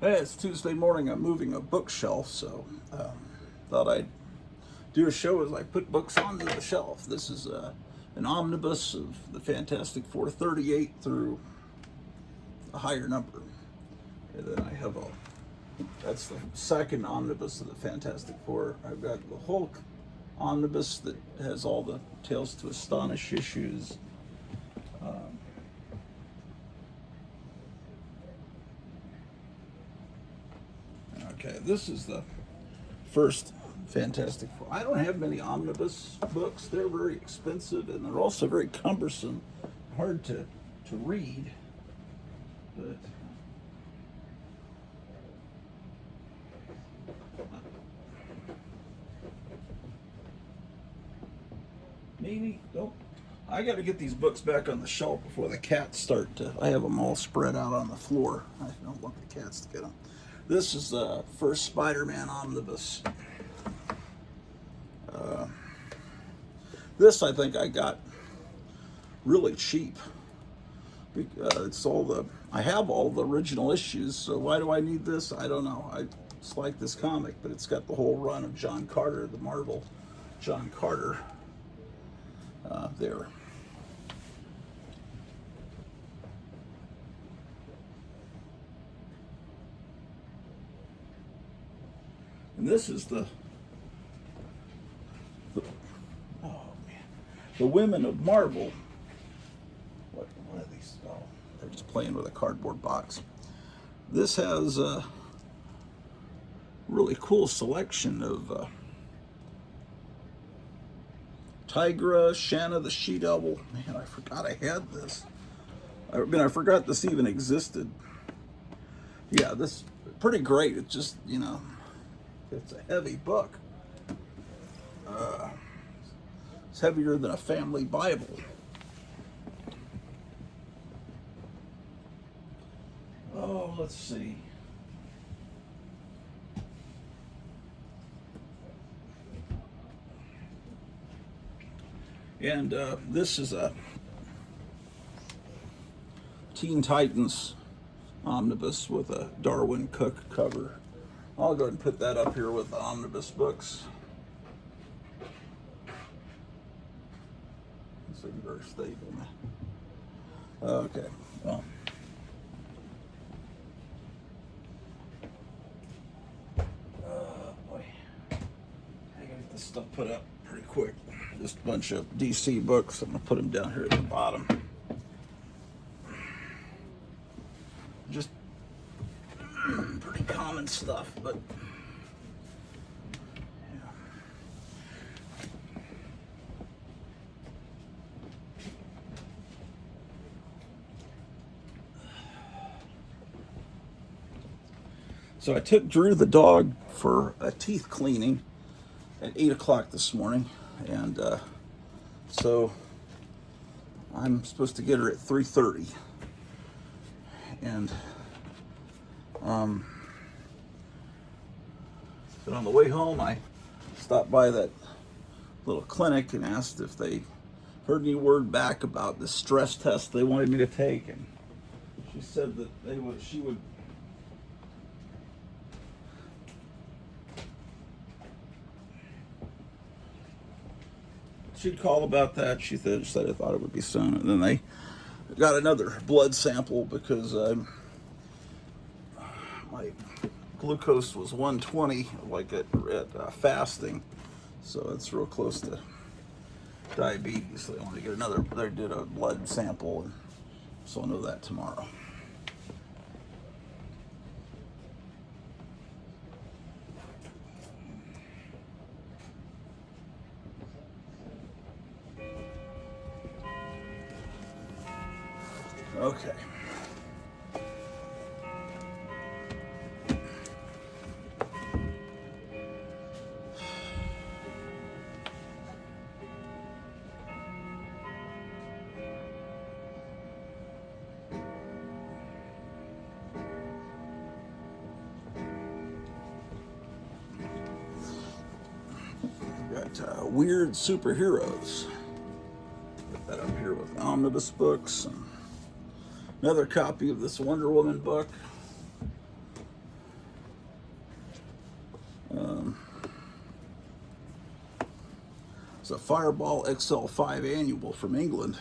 Hey, it's Tuesday morning. I'm moving a bookshelf, so thought I'd do a show as I put books onto the shelf. This is an omnibus of the Fantastic Four, 38 through a higher number. And then I have that's the second omnibus of the Fantastic Four. I've got the Hulk omnibus that has all the Tales to Astonish issues. Okay, this is the first Fantastic Four. I don't have many omnibus books. They're very expensive and they're also very cumbersome, hard to read. But Mimi, don't. I got to get these books back on the shelf before the cats start to. I have them all spread out on the floor. I don't want the cats to get them. This is the first Spider-Man omnibus. This I think I got really cheap. It's all the. I have all the original issues, so why do I need this? I don't know. I just like this comic, but it's got the whole run of John Carter, the Marvel John Carter. There. And this is the oh man, the Women of Marvel. What are these? Oh, they're just playing with a cardboard box. This has a really cool selection of Tigra, Shanna the She-Devil. Man, I forgot I had this. I forgot this even existed. Yeah, this is pretty great. It's just, it's a heavy book. It's heavier than a family Bible. Oh, let's see. And this is a Teen Titans omnibus with a Darwin Cook cover. I'll go ahead and put that up here with the omnibus books. This is very stable now. Okay, well. Boy. I gotta get this stuff put up pretty quick. Just a bunch of DC books. I'm gonna put them down here at the bottom. Just pretty common stuff, but yeah. So I took Drew the dog for a teeth cleaning at 8 o'clock this morning, and so I'm supposed to get her at 3:30, and but on the way home I stopped by that little clinic and asked if they heard any word back about the stress test they wanted me to take, and she said that she would she'd call about that. She said I thought it would be soon. And then they got another blood sample because my glucose was 120, like at fasting. So it's real close to diabetes. So they wanted to get another, they did a blood sample. And so I'll know that tomorrow. Okay. Got weird superheroes. Put that up here with omnibus books. And another copy of this Wonder Woman book. It's a Fireball XL5 annual from England.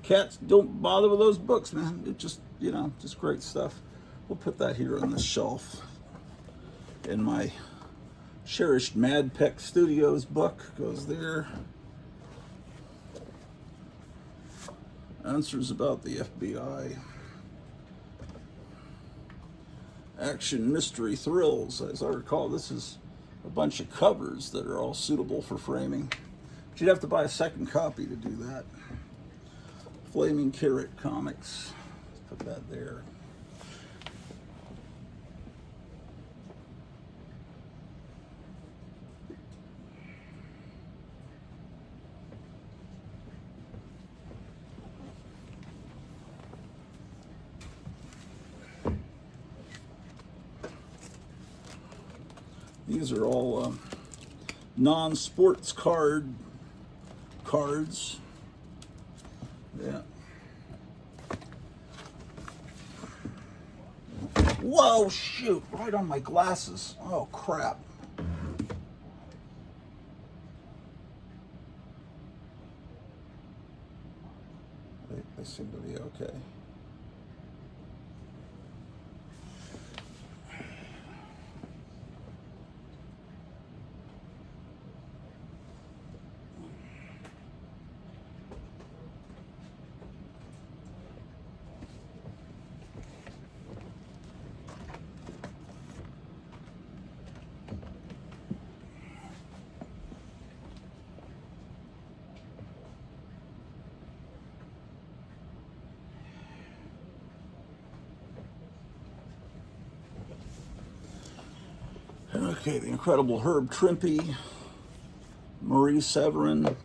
Cats don't bother with those books, man. It just, you know, just great stuff. We'll put that here on the shelf. And my cherished Mad Peck Studios book goes there. Answers about the FBI. Action, mystery, thrills. As I recall, this is a bunch of covers that are all suitable for framing. But you'd have to buy a second copy to do that. Flaming Carrot Comics. Let's put that there. These are all non-sports cards. Yeah. Whoa, shoot, right on my glasses. Oh, crap. They seem to be okay. Okay, the incredible Herb Trimpe, Marie Severin.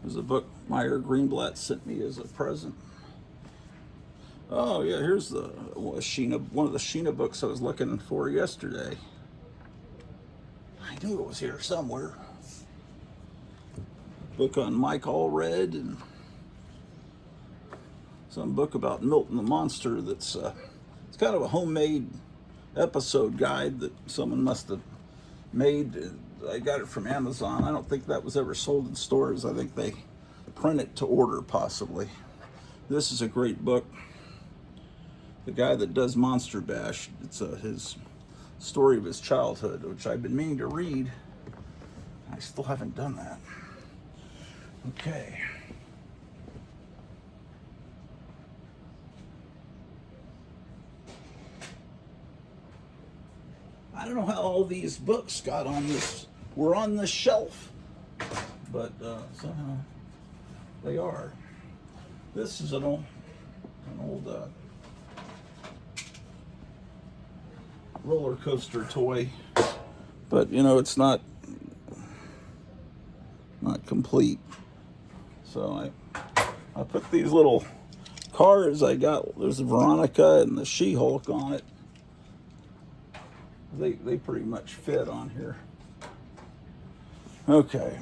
There's a book Meyer Greenblatt sent me as a present. Oh yeah, here's the one of the Sheena books I was looking for yesterday. I knew it was here somewhere. Book on Mike Allred and some book about Milton the Monster that's it's kind of a homemade episode guide that someone must have made. I got it from Amazon. I don't think that was ever sold in stores. I think they print it to order, possibly. This is a great book. The guy that does Monster Bash, it's his story of his childhood, which I've been meaning to read. I still haven't done that. Okay. I don't know how all these books were on this shelf, but somehow they are. This is an old roller coaster toy, but you know, it's not complete. So I put these little cars I got. There's a Veronica and the She-Hulk on it. They pretty much fit on here. Okay.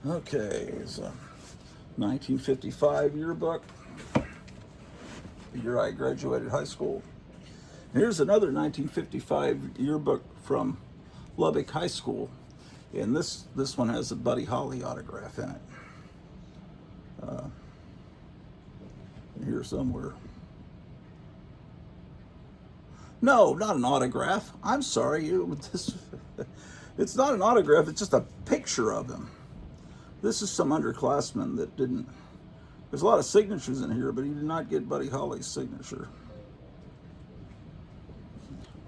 Okay, it's a 1955 yearbook, the year I graduated high school. Here's another 1955 yearbook from Lubbock High School, and this one has a Buddy Holly autograph in it. Here somewhere. No, not an autograph. I'm sorry. It's not an autograph. It's just a picture of him. This is some underclassman that didn't. There's a lot of signatures in here, but he did not get Buddy Holly's signature.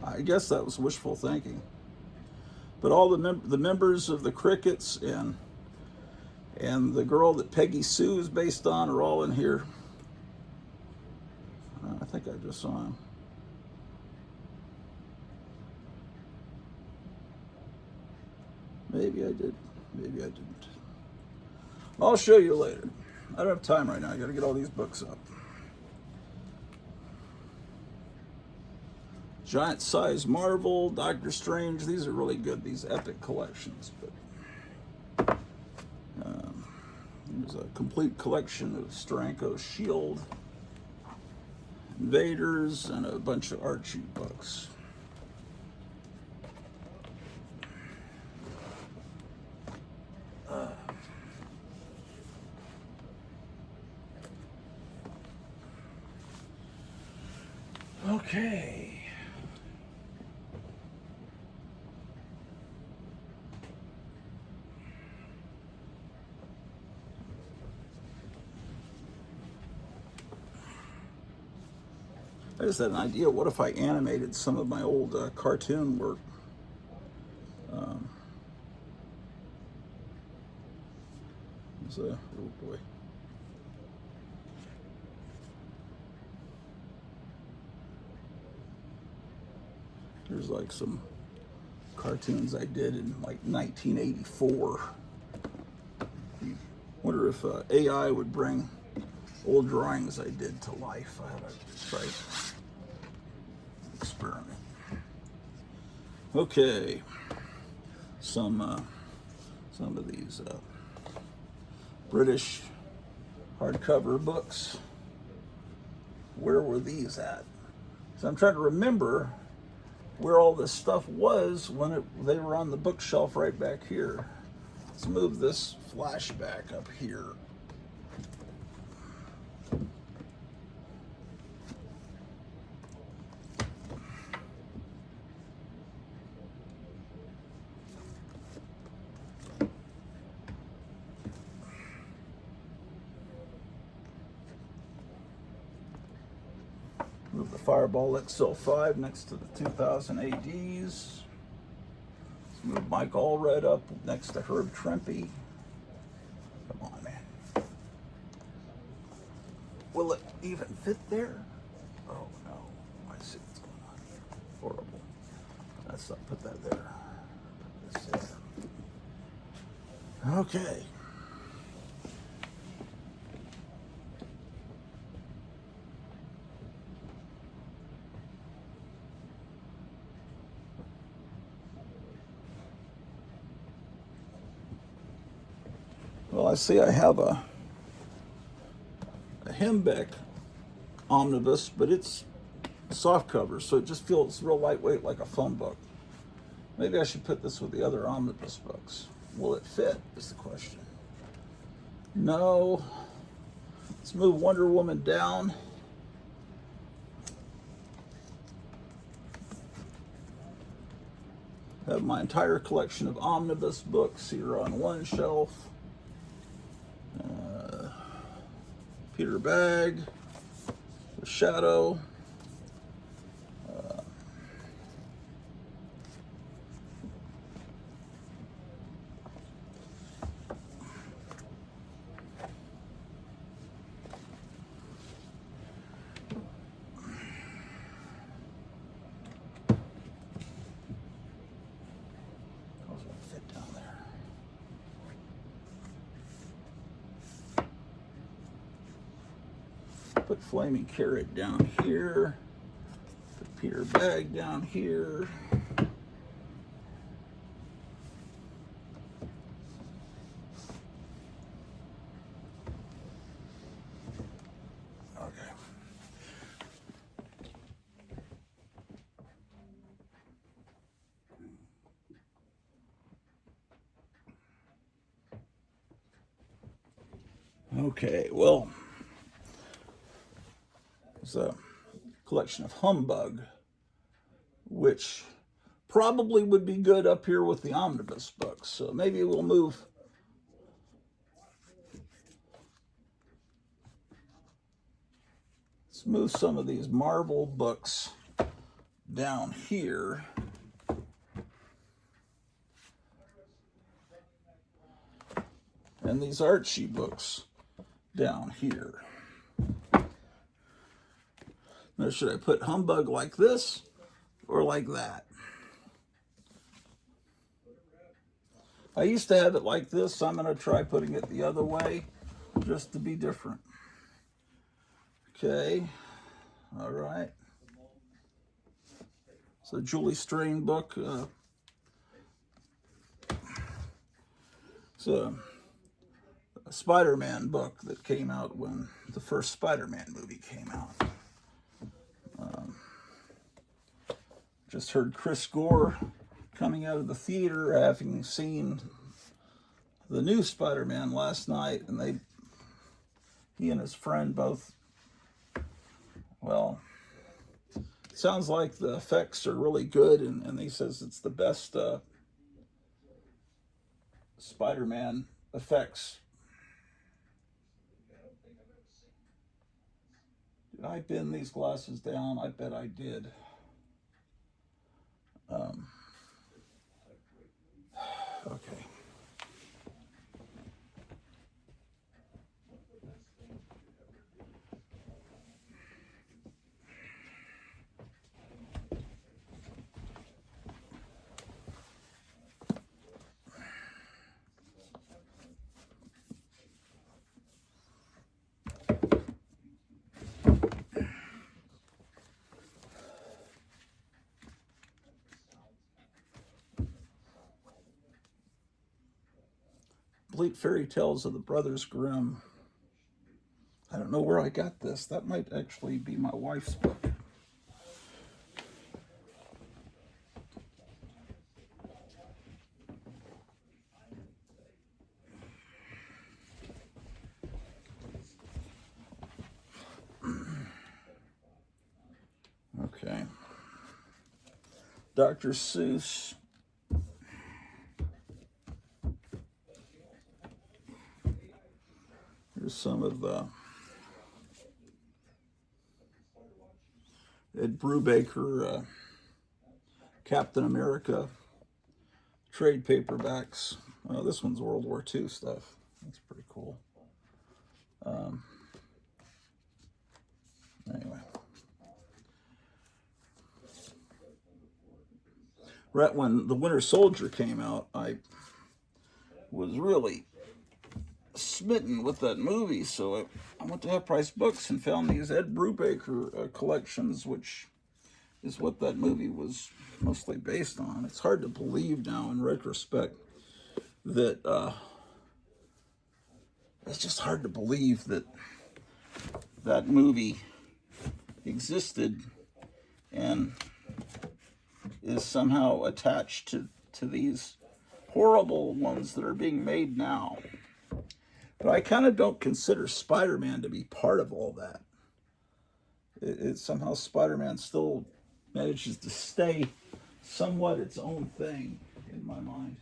I guess that was wishful thinking. But all the members of the Crickets and the girl that Peggy Sue is based on are all in here. I think I just saw him. Maybe I did. Maybe I didn't. I'll show you later. I don't have time right now. I got to get all these books up. Giant Size Marvel, Doctor Strange. These are really good, these epic collections. But there's a complete collection of Steranko's Shield, Invaders, and a bunch of Archie books. Okay. I just had an idea. What if I animated some of my old cartoon work? Oh boy. There's like some cartoons I did in like 1984. Wonder if AI would bring old drawings I did to life. I had to try experiment. Okay, some of these British hardcover books. Where were these at? So I'm trying to remember where all this stuff was when they were on the bookshelf right back here. Let's move this flashback up here. Move the Fireball XL5 next to the 2000 ADs. Let's move Mike Allred up next to Herb Trimpe. Come on, man. Will it even fit there? Oh, no. I see what's going on here. Horrible. Let's not put that there. Put this there. Okay. Well, I see I have a Hembeck omnibus, but it's soft cover, so it just feels real lightweight, like a phone book. Maybe I should put this with the other omnibus books. Will it fit, is the question. No. Let's move Wonder Woman down. Have my entire collection of omnibus books here on one shelf. Peter Bagg, The Shadow, put Flaming Carrot down here, put Peter Bagg down here. Okay. Okay, well, it's a collection of Humbug, which probably would be good up here with the omnibus books. So maybe we'll move. Let's move some of these Marvel books down here. And these Archie books down here. Now, should I put Humbug like this or like that? I used to have it like this, so I'm going to try putting it the other way just to be different. Okay, all right. It's a Julie Strain book. It's a Spider-Man book that came out when the first Spider-Man movie came out. Just heard Chris Gore coming out of the theater having seen the new Spider-Man last night, and he and his friend both, well, sounds like the effects are really good, and he says it's the best Spider-Man effects. Did I bend these glasses down? I bet I did. Okay. Complete Fairy Tales of the Brothers Grimm. I don't know where I got this. That might actually be my wife's book. Okay. Dr. Seuss. Here's some of the Ed Brubaker, Captain America trade paperbacks. Oh, this one's World War II stuff. That's pretty cool. Anyway. Right when The Winter Soldier came out, I was really smitten with that movie, so I went to Half Price Books and found these Ed Brubaker collections, which is what that movie was mostly based on. It's hard to believe now in retrospect that it's just hard to believe that that movie existed and is somehow attached to these horrible ones that are being made now. But I kind of don't consider Spider-Man to be part of all that. Somehow Spider-Man still manages to stay somewhat its own thing in my mind.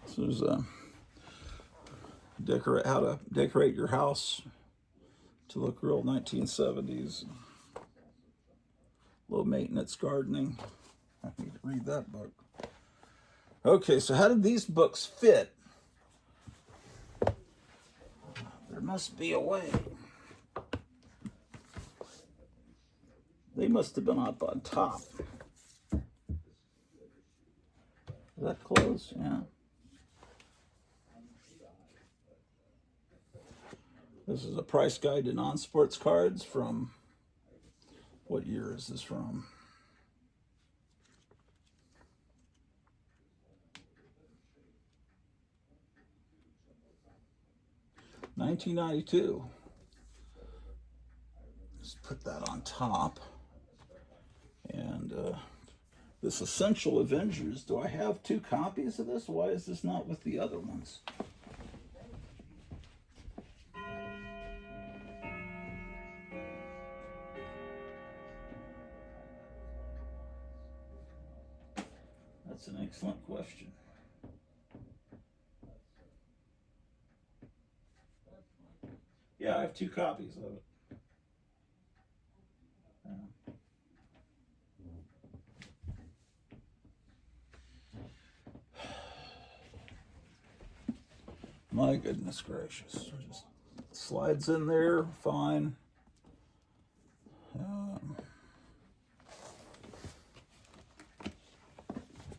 So there's how to decorate your house to look real 1970s. Low maintenance gardening. I need to read that book. Okay, so how did these books fit? There must be a way. They must have been up on top. Is that closed? Yeah. This is a price guide to non-sports cards from, what year is this from? 1992. Just put that on top. And this Essential Avengers, do I have 2 copies of this? Why is this not with the other ones? That's an excellent question. Yeah, I have 2 copies of it. My goodness gracious. Just slides in there, fine.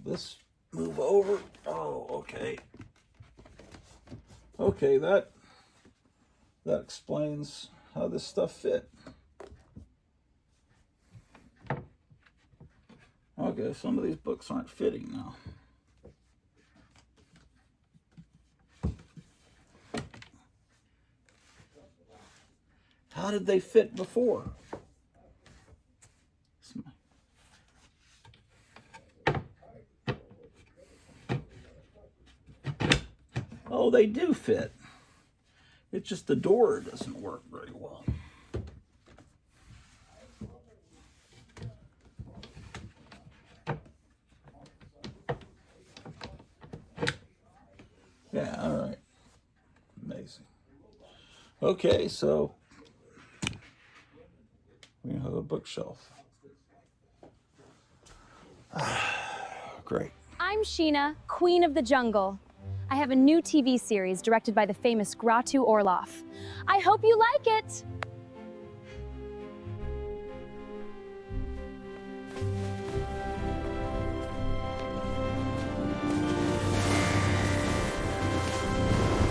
This move over. Oh, okay. Okay, that that explains how this stuff fit. Okay, some of these books aren't fitting now. How did they fit before? Oh, they do fit. It's just the door doesn't work very well. Yeah, all right. Amazing. Okay, so we have a bookshelf. Great. I'm Sheena, Queen of the Jungle. I have a new TV series directed by the famous Grottu Orloff. I hope you like it!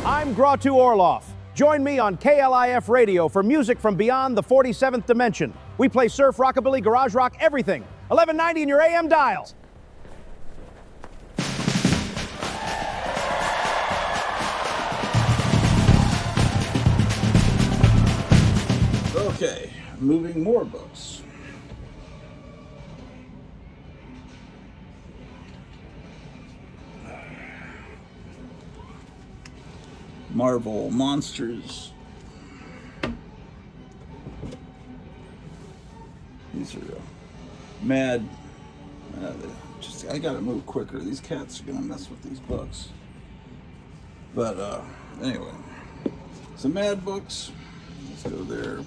I'm Grottu Orloff. Join me on KLIF Radio for music from beyond the 47th dimension. We play surf, rockabilly, garage rock, everything. 1190 in your AM dial. Okay, moving more books. Marvel Monsters. These are mad. I gotta move quicker. These cats are gonna mess with these books. But anyway, some Mad books. Let's go there.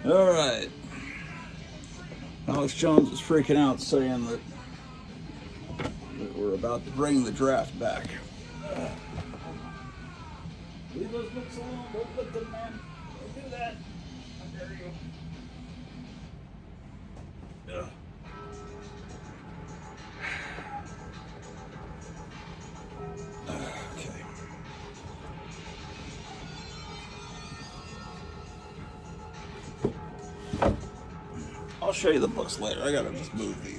All right. Alex Jones is freaking out, saying that we're about to bring the draft back. Leave those books alone. Don't put them, man. Don't do that. How dare you? Ugh. Okay. I'll show you the books later. I gotta just move these.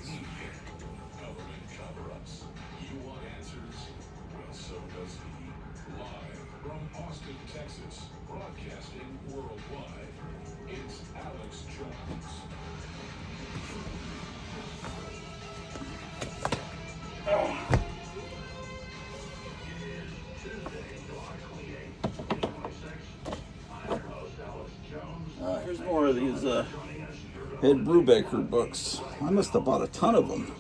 Texas, broadcasting worldwide. It's Alex Jones. Here's more of these Ed Brubaker books. I must have bought a ton of them.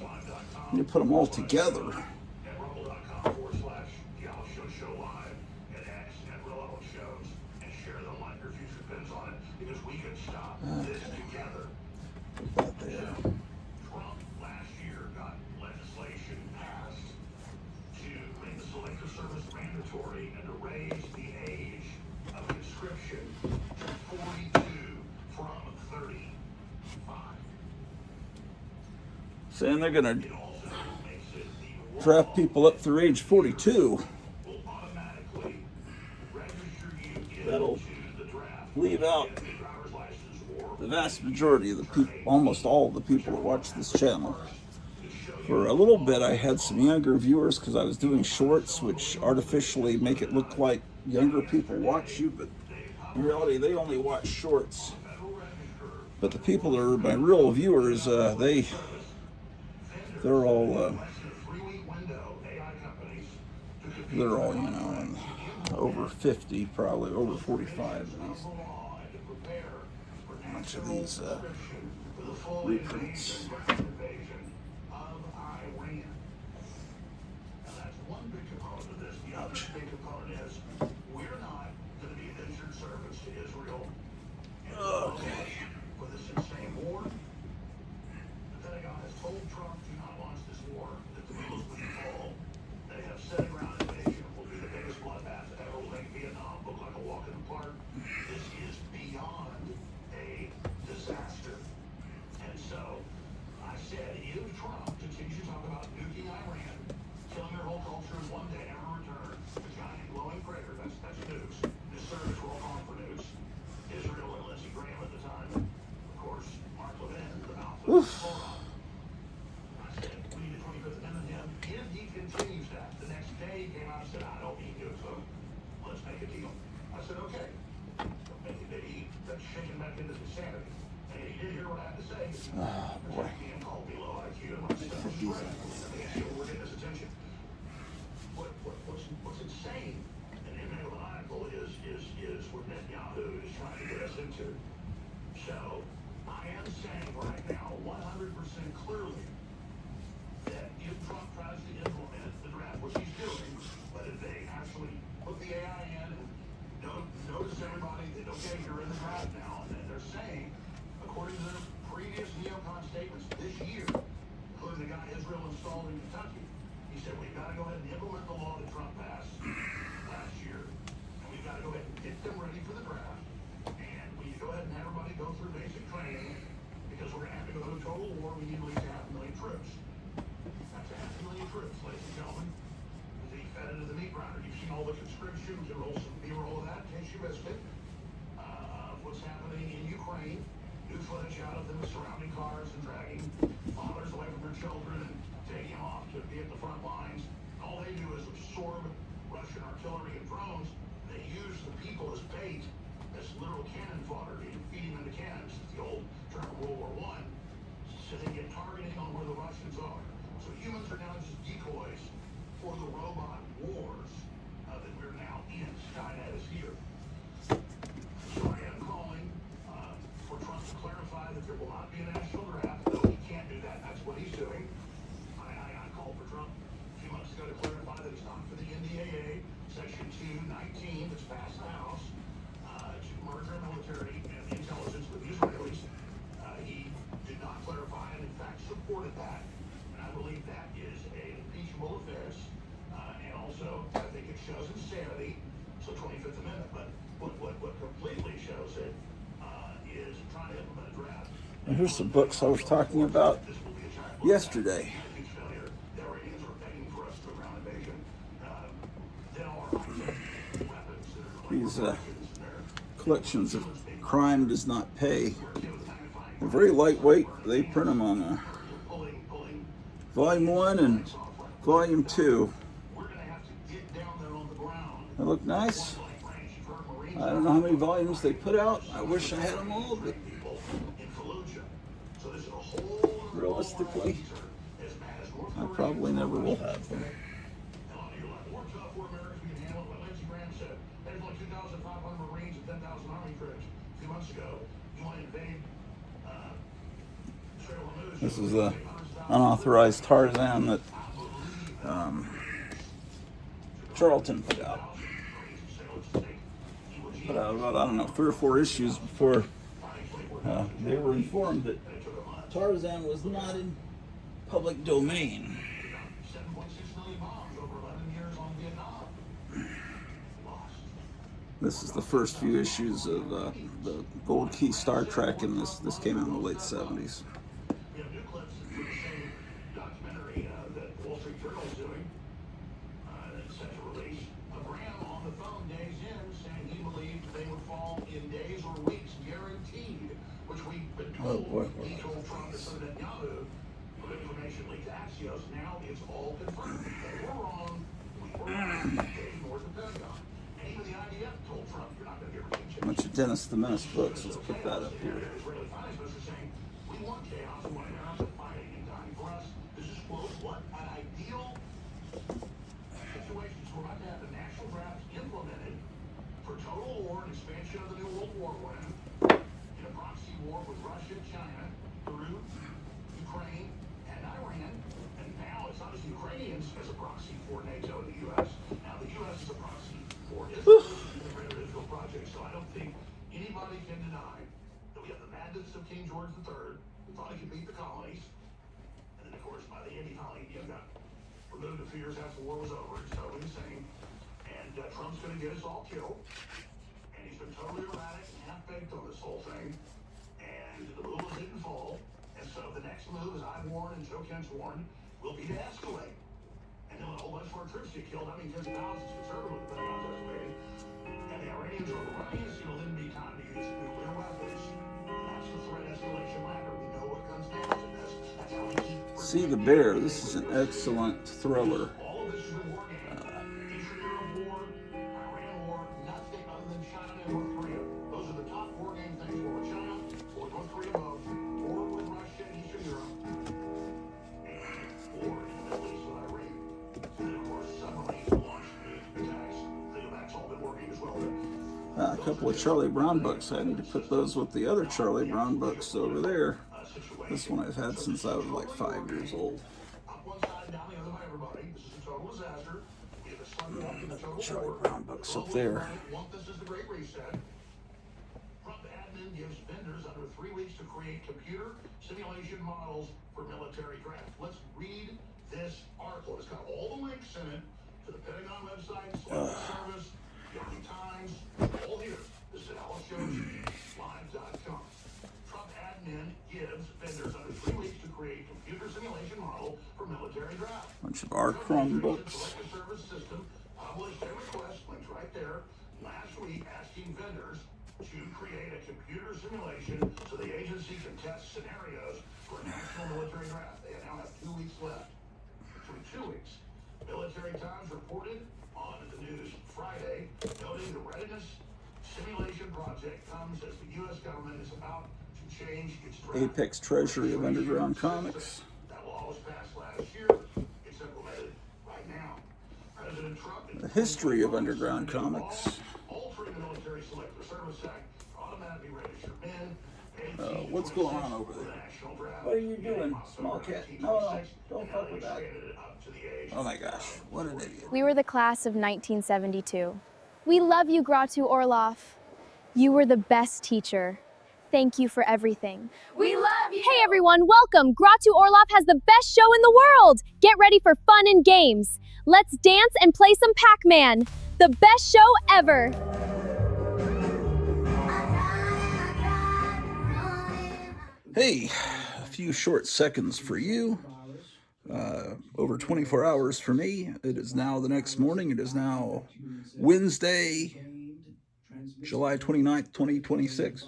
You put them all together. And to raise the age of conscription to 42 from 35. Saying they're gonna draft people up through age 42. That'll leave out the vast majority of the people, almost all of the people that watch this channel. For a little bit, I had some younger viewers because I was doing shorts, which artificially make it look like younger people watch you, but in reality, they only watch shorts. But the people that are my real viewers, they're all, you know, over 50, probably over 45 at least. A bunch of these reprints. Ouch. Okay. For this insane war, the Pentagon has told Trump to not launch this war, that the middle would fall. They have said ground invasion will be the biggest bloodbath ever, will make Vietnam look like a walk in the park. This is beyond a disaster. And so, I said, if Trump continues to talk about nuking Iran, killing their whole culture in one day, never return, the giant glowing crater Oof. I said, we need the 25th Amendment in. If he continues that, the next day he came out and said, I don't need to, so let's make a deal. I said, okay. Maybe that's shaking back into insanity. And he did hear what I had to say. Oh, boy. He called me low IQ and my stuff was great. We're getting his attention. What's insane and maniacal is what Netanyahu is trying to get us into. So I am saying right now, 100% clearly, that if Trump tries to implement the draft, which he's doing, but if they actually put the AI in and notice everybody that, okay, you're in the draft now, and they're saying, according to their previous neocon statements this year, including the guy Israel installed in Kentucky, he said, we've got to go ahead and implement the law that Trump passed last year, and we've got to go ahead and get them ready for the draft, and we need to go ahead and have everybody go through basic training, because we're going to have to go to a total war. We need at least 500,000 troops. That's 500,000 troops, ladies and gentlemen. He fed into the meat grinder. You've seen all the conscriptions and roll some B-roll of that, in case you missed it. What's happening in Ukraine, new footage out of them surrounding cars and dragging fathers away from their children and taking them off to be at the front lines. All they do is absorb Russian artillery and drones. They use the people as bait, as literal cannon fodder, feeding them the cannons. It's the old term of World War I. So they get targeting on where the Russians are. So humans are now just decoys for the robot wars that we're now in. Skynet is here. So I am calling for Trump to clarify that there will not be a national draft. No, he can't do that. That's what he's doing. I called for Trump a few months ago to clarify that it's not for the NDAA, Section 219 that's passed the House, to merge our military and the intelligence with the Israelis. He did not clarify and in fact supported that. And I believe that is an impeachable offense. And also, I think it shows insanity. So 25th Amendment. But what completely shows it is trying to implement a draft. And here's some books I was talking about yesterday. The Iranians are begging for us to ground invasion. There are weapons that are These collections of Crime Does Not Pay. They're very lightweight. They print them on Volume 1 and Volume 2. They look nice. I don't know how many volumes they put out. I wish I had them all, but realistically, I probably never will have them. This is the unauthorized Tarzan that Charlton put out. Put out about, I don't know, 3 or 4 issues before they were informed that Tarzan was not in public domain. This is the first few issues of the Gold Key Star Trek, and this came out in the late 70s. We have new clips from the same documentary that Wall Street Journal is doing that's set to release. Graham on the phone days in saying he believed they would fall in days or weeks, guaranteed, which we've been told. He told Trump that Netanyahu put information leaked to Axios. Now it's all confirmed. They were wrong. We were wrong. They ignored the Pentagon. And even the IDF told Trump, you're not going to get released. A bunch of Dennis the Menace books. Let's put that up here. Israeli finance minister saying, we want chaos, we want America fighting and dying for us. This is, quote, what an ideal situation. So we're about to have the national draft implemented for total war and expansion of the New World War we're in a proxy war with Russia, China, Peru, Ukraine, and Iran. And now it's not just the Ukrainians as a proxy for NATO and the U.S. Now the U.S. is a proxy for Israel and the Greater Israel Project. So I don't think anybody can deny that we have the madness of King George III, who thought he could beat the colonies. And then, of course, by the end, he finally got removed a few years after the war was over. It's totally insane. And Trump's going to get us all killed. And he's been totally erratic and half-baked on this whole thing. And the rules didn't fall. And so the next move, as I've warned and Joe Kent's warned, will be to escalate. And then when a whole bunch of our troops get killed, I mean, tens of thousands conservative with the Pentagon's estimated. And the Iranians are Iranians, it'll then be time to use nuclear weapons. That's the threat escalation ladder. We know what comes next. See the Bear. This is an excellent thriller. All of this is a war game. Eastern Europe War, Iran War, nothing other than China and North Korea. Those are the top war game things. War with China, war with North Korea, both. War with Russia and Eastern Europe. And war in the Middle East with Iran. And then, of course, submarines launched attacks. That's all been working as well. A couple of Charlie Brown books. I need to put those with the other Charlie Brown books over there. This one I've had since I was like 5 years old. Up one side, down the other by everybody. This is a total disaster. We have a slugwalk in the total Charlie war. Brown books up there. Want this as the Great Reset. Trump admin gives vendors under 3 weeks to create computer simulation models for military draft. Let's read this article. It's got all the links in it to the Pentagon website, Civil Service, the Army Times, all here. This is AlanShowsLive.com. Trump admin gives vendors under 3 weeks to create computer simulation model for military draft. Bunch of R. Crumb books. Selective Service System published a request, linked right there, last week asking vendors to create a computer simulation so the agency can test scenarios for a national military draft. They now have 2 weeks left. Between 2 weeks. Military Times reported on the news Friday, noting the readiness simulation project comes as the U.S. government is about to change its draft. Apex Treasury of Underground Comics. That law was passed last year. It's implemented right now. President Trump. The history of underground comics. Altering the Military Selective Service Act automatically register men. What's going on over there? What are you doing, small cat? No, don't fuck with that. Oh my gosh, what an idiot. We were the class of 1972. We love you, Grottu Orloff. You were the best teacher. Thank you for everything. We love you! Hey everyone, welcome! Grottu Orloff has the best show in the world! Get ready for fun and games. Let's dance and play some Pac-Man. The best show ever! Hey, a few short seconds for you. Over 24 hours for me. It is now the next morning. It is now Wednesday, July 29th, 2026.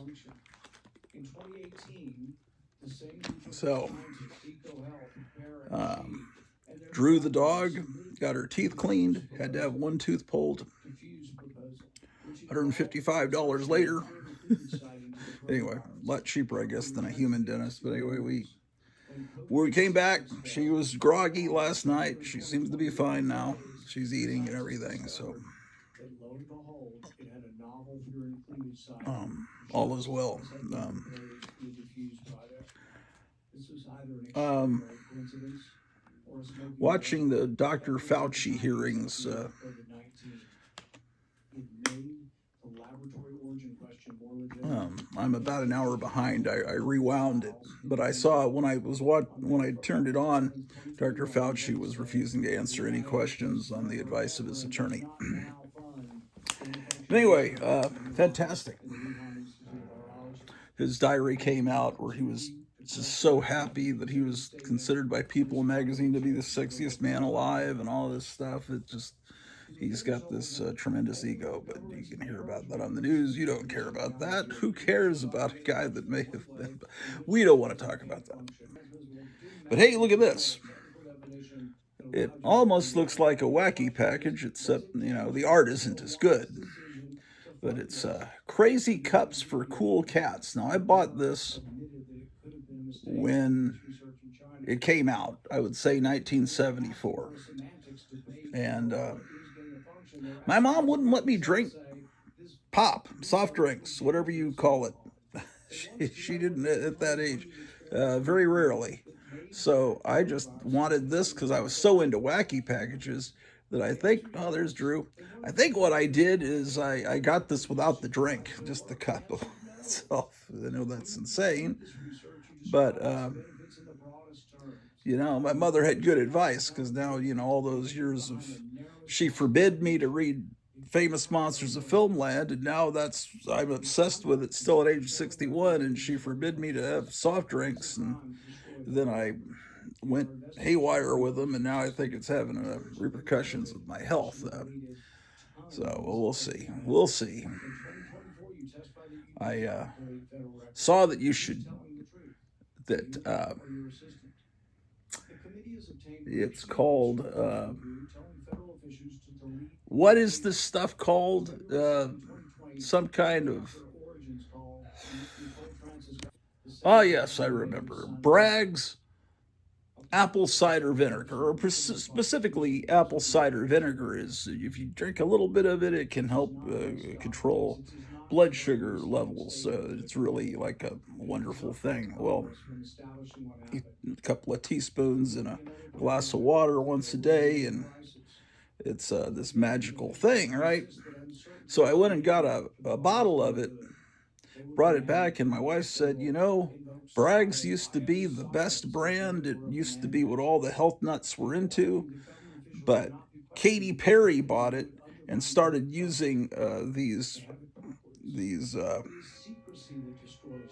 So, Drew the dog got her teeth cleaned, had to have one tooth pulled. $155 later. Anyway, a lot cheaper, I guess, than a human dentist. But anyway, when we came back, she was groggy last night. She seems to be fine now. She's eating and everything, so all is well. Watching the Dr. Fauci hearings, I'm about an hour behind. I rewound it, but I saw when I turned it on, Dr. Fauci was refusing to answer any questions on the advice of his attorney. Anyway, fantastic. His diary came out where he was just so happy that he was considered by People magazine to be the sexiest man alive and all this stuff. He's got this tremendous ego, but you can hear about that on the news. You don't care about that. Who cares about a guy that may have been? We don't want to talk about that. But hey, look at this. It almost looks like a wacky package, except, the art isn't as good. But it's crazy cups for cool cats. Now, I bought this when it came out. I would say 1974. And my mom wouldn't let me drink pop, soft drinks, whatever you call it. She didn't at that age, very rarely. So I just wanted this because I was so into wacky packages that I think, oh, there's Drew. I think what I did is I got this without the drink, just the cup itself. I know that's insane, but my mother had good advice because now, all those years of, she forbid me to read Famous Monsters of Filmland, and now I'm obsessed with it still at age 61, and she forbid me to have soft drinks, and then I went haywire with them, and now I think it's having repercussions with my health. So we'll see. We'll see. I saw that It's called, what is this stuff called? Some kind of, oh yes, I remember. Bragg's apple cider vinegar, or specifically apple cider vinegar, is if you drink a little bit of it, it can help control blood sugar levels. It's really like a wonderful thing. Well, a couple of teaspoons in a glass of water once a day, and it's this magical thing, right? So I went and got a bottle of it, brought it back, and my wife said, you know, Bragg's used to be the best brand. It used to be what all the health nuts were into. But Katy Perry bought it and started using these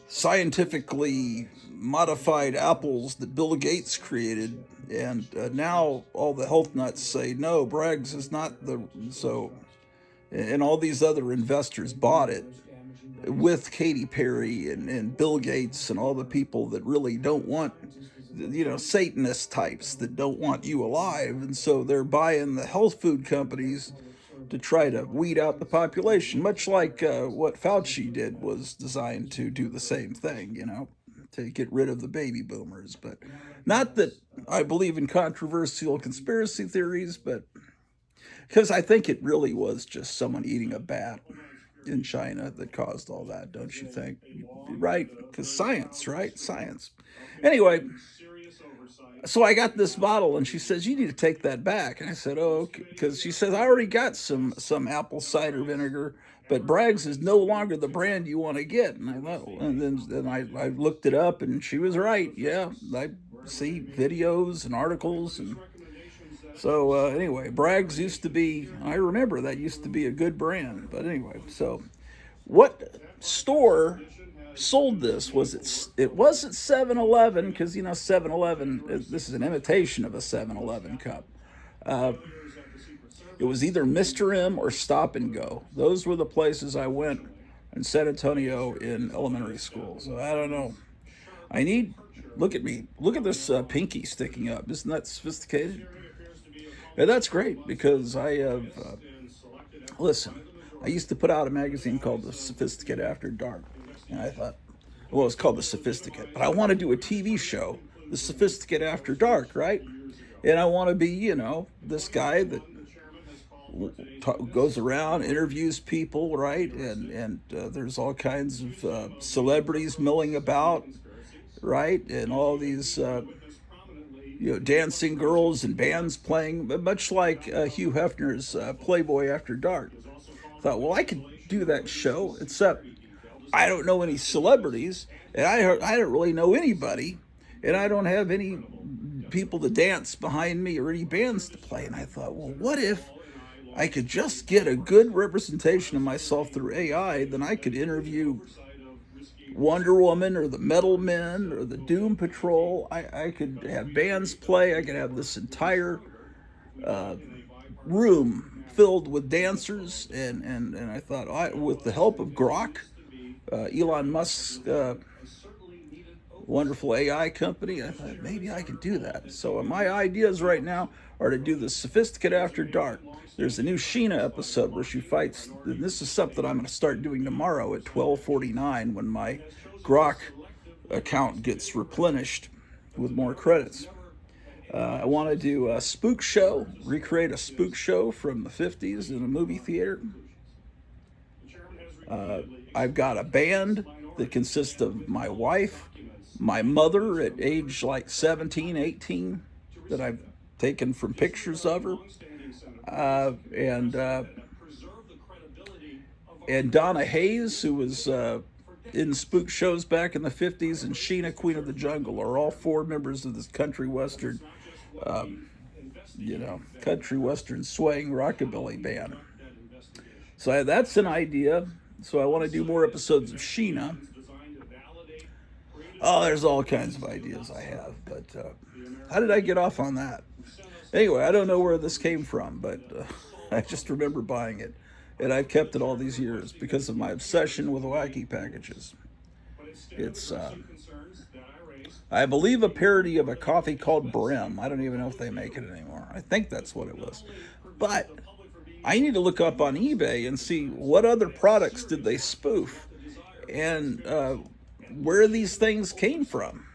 scientifically modified apples that Bill Gates created. And now all the health nuts say, no, Bragg's is not the... So, and all these other investors bought it with Katy Perry and Bill Gates and all the people that really don't want, you know, Satanist types that don't want you alive. And so they're buying the health food companies to try to weed out the population, much like what Fauci did was designed to do the same thing, you know, to get rid of the baby boomers. But not that I believe in controversial conspiracy theories, but because I think it really was just someone eating a bat in China that caused all that, don't you think? Right? Because science, right? Science. Anyway, so I got this bottle, and she says, you need to take that back. And I said, oh, okay. Because she says, I already got some apple cider vinegar, but Bragg's is no longer the brand you want to get. And I thought, and then I looked it up, and she was right. Yeah, I see videos and articles, and so anyway, Bragg's used to be, I remember that used to be a good brand. But anyway, so what store sold this? It wasn't 7-Eleven, because, you know, 7-Eleven, this is an imitation of a 7-Eleven cup. It was either Mr. M or Stop and Go. Those were the places I went in San Antonio in elementary school. So I don't know. Look at me. Look at this pinky sticking up. Isn't that sophisticated? And that's great, because I have, listen, I used to put out a magazine called The Sophisticate After Dark. And I thought, well, it's called The Sophisticate, but I want to do a TV show, The Sophisticate After Dark, right? And I want to be, you know, this guy that goes around, interviews people, right? And there's all kinds of celebrities milling about, right? And all these... you know, dancing girls and bands playing, much like Hugh Hefner's Playboy After Dark. Thought, well, I could do that show, except I don't know any celebrities, and I don't really know anybody, and I don't have any people to dance behind me or any bands to play. And I thought, well, what if I could just get a good representation of myself through AI? Then I could interview Wonder Woman or the Metal Men or the Doom Patrol. I could have bands play. I could have this entire room filled with dancers. And I thought, with the help of Grok, Elon Musk's wonderful AI company, I thought maybe I can do that. So my ideas right now are to do the Sophisticate After Dark. There's a new Sheena episode where she fights. This is something I'm going to start doing tomorrow at 12:49 when my Grok account gets replenished with more credits. I want to do a spook show, recreate a spook show from the 50s in a movie theater. I've got a band that consists of my wife, my mother at age like 17, 18, that I've taken from pictures of her, and Donna Hayes, who was in spook shows back in the 50s, and Sheena, Queen of the Jungle, are all four members of this country western, country western swaying rockabilly band. So that's an idea. So I want to do more episodes of Sheena. Oh, there's all kinds of ideas I have, but how did I get off on that? Anyway, I don't know where this came from, but I just remember buying it, and I've kept it all these years because of my obsession with wacky packages. It's I believe a parody of a coffee called Brim. I don't even know if they make it anymore. I think that's what it was. But I need to look up on eBay and see what other products did they spoof and where these things came from.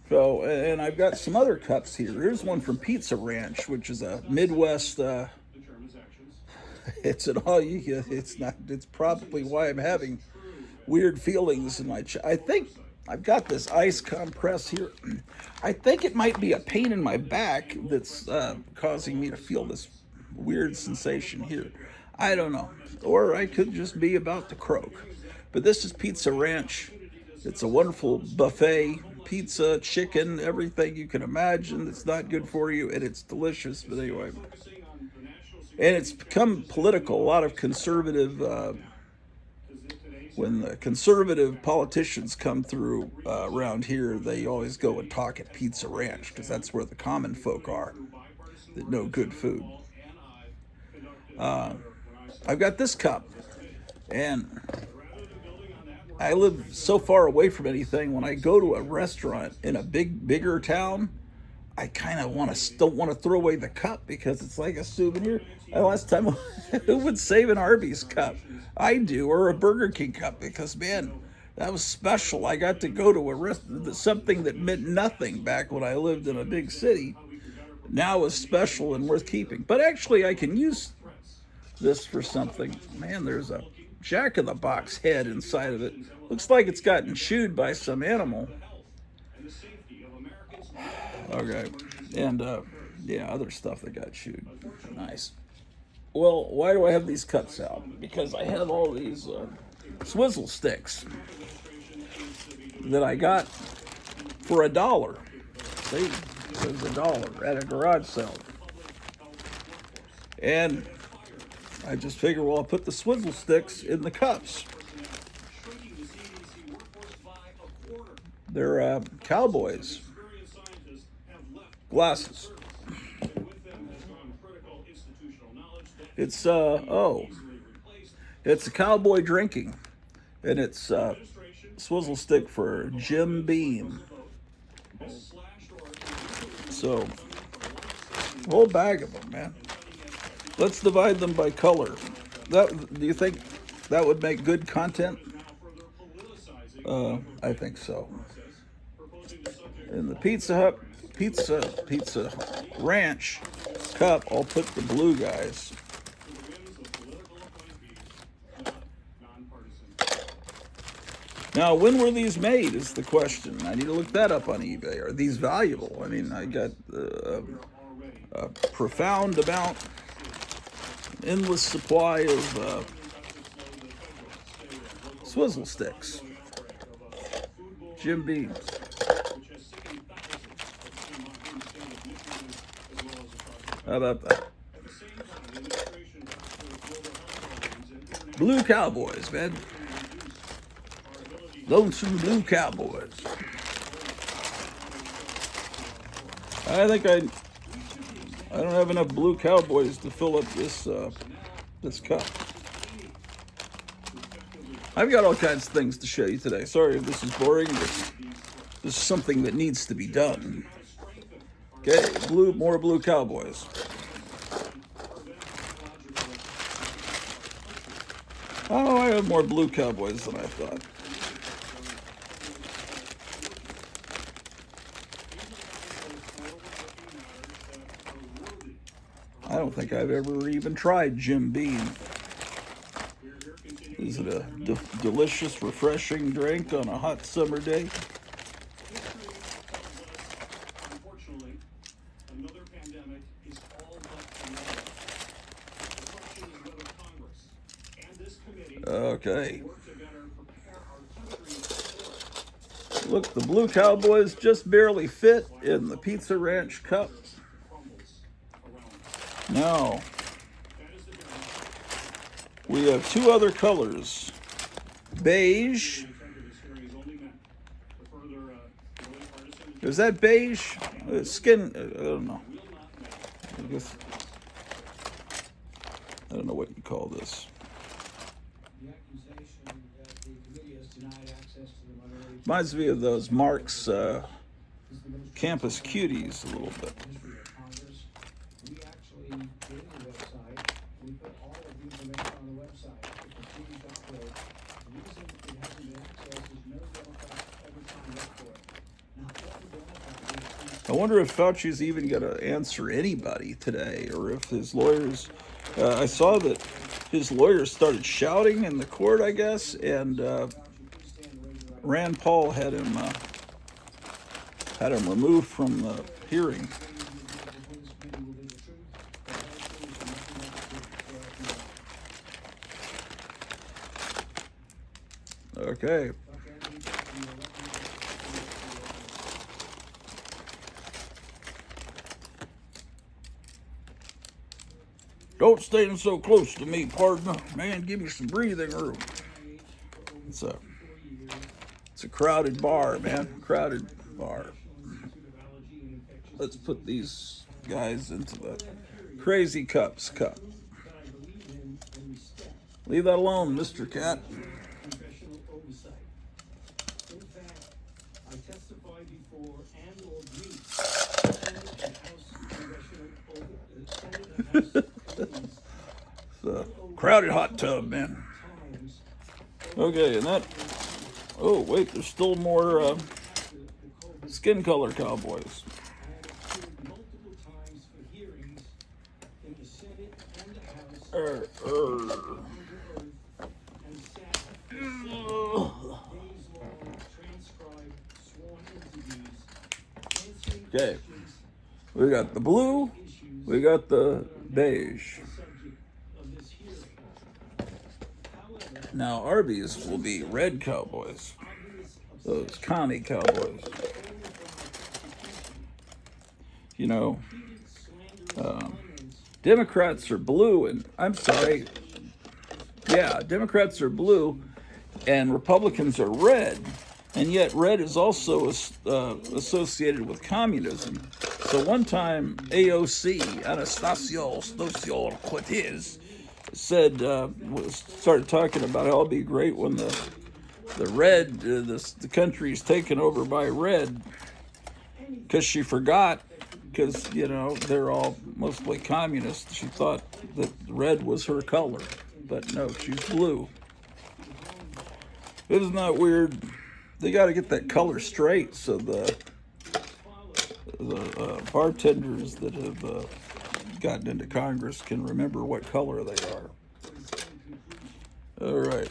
So, and I've got some other cups here. Here's one from Pizza Ranch, which is a Midwest. It's an all you get. It's not. It's probably why I'm having weird feelings in my chest. I think I've got this ice compress here. I think it might be a pain in my back that's causing me to feel this weird sensation here. I don't know. Or I could just be about to croak. But this is Pizza Ranch. It's a wonderful buffet. Pizza, chicken, everything you can imagine that's not good for you, and it's delicious. But anyway. And it's become political. A lot of conservative... when the conservative politicians come through around here, they always go and talk at Pizza Ranch, because that's where the common folk are that know good food. I've got this cup, and I live so far away from anything. When I go to a restaurant in a bigger town, I kind of don't want to throw away the cup because it's like a souvenir. Last time, who would save an Arby's cup? I do, or a Burger King cup, because man, that was special. I got to go to something that meant nothing back when I lived in a big city. Now is special and worth keeping. But actually, I can use this for something. Man, there's a Jack-in-the-Box head inside of it. Looks like it's gotten chewed by some animal. Okay, and yeah, other stuff that got chewed. Nice. Well, why do I have these cups out? Because I have all these swizzle sticks that I got for $1. See, it was $1 at a garage sale. And I just figure, well, I'll put the swizzle sticks in the cups. They're Cowboys glasses. It's it's a cowboy drinking, and it's swizzle stick for Jim Beam. So, a whole bag of them, man. Let's divide them by color. Do you think that would make good content? I think so. In the Pizza Ranch cup, I'll put the blue guys. Now, when were these made is the question. I need to look that up on eBay. Are these valuable? I mean, I got a profound amount, endless supply of swizzle sticks. Jim Beam. How about that? Blue Cowboys, man. Lonesome Blue Cowboys. I think I don't have enough Blue Cowboys to fill up this cup. I've got all kinds of things to show you today. Sorry if this is boring, but this is something that needs to be done. Okay, more Blue Cowboys. Oh, I have more Blue Cowboys than I thought. I don't think I've ever even tried Jim Beam. Is it a delicious, refreshing drink on a hot summer day? Okay. Look, the Blue Cowboys just barely fit in the Pizza Ranch cup. Now, we have two other colors. Beige. Is that beige? Skin, I don't know. I don't know what you call this. Reminds me of those Mark's Campus Cuties a little bit. I wonder if Fauci's even going to answer anybody today, or if his lawyers. I saw that his lawyers started shouting in the court, I guess, and Rand Paul had him removed from the hearing. Okay. Don't stand so close to me, partner. Man, give me some breathing room. It's a crowded bar, man. Crowded bar. Let's put these guys into the Crazy Cups cup. Leave that alone, Mr. Cat. It's a crowded hot tub, man. Okay, and that. Oh, wait, there's still more skin color cowboys. Okay, we got the blue, we got the beige. Now Arby's will be red cowboys, those commie cowboys. You know, Democrats are blue, and I'm sorry, yeah, Democrats are blue, and Republicans are red, and yet red is also associated with communism. So one time, AOC, Anastasio Ocasio-Cortez, said, started talking about how it'll be great when the red, the country is taken over by red, because she forgot, because, you know, they're all mostly communists. She thought that red was her color, but no, she's blue. Isn't that weird? They got to get that color straight so the bartenders that have gotten into Congress can remember what color they are. All right.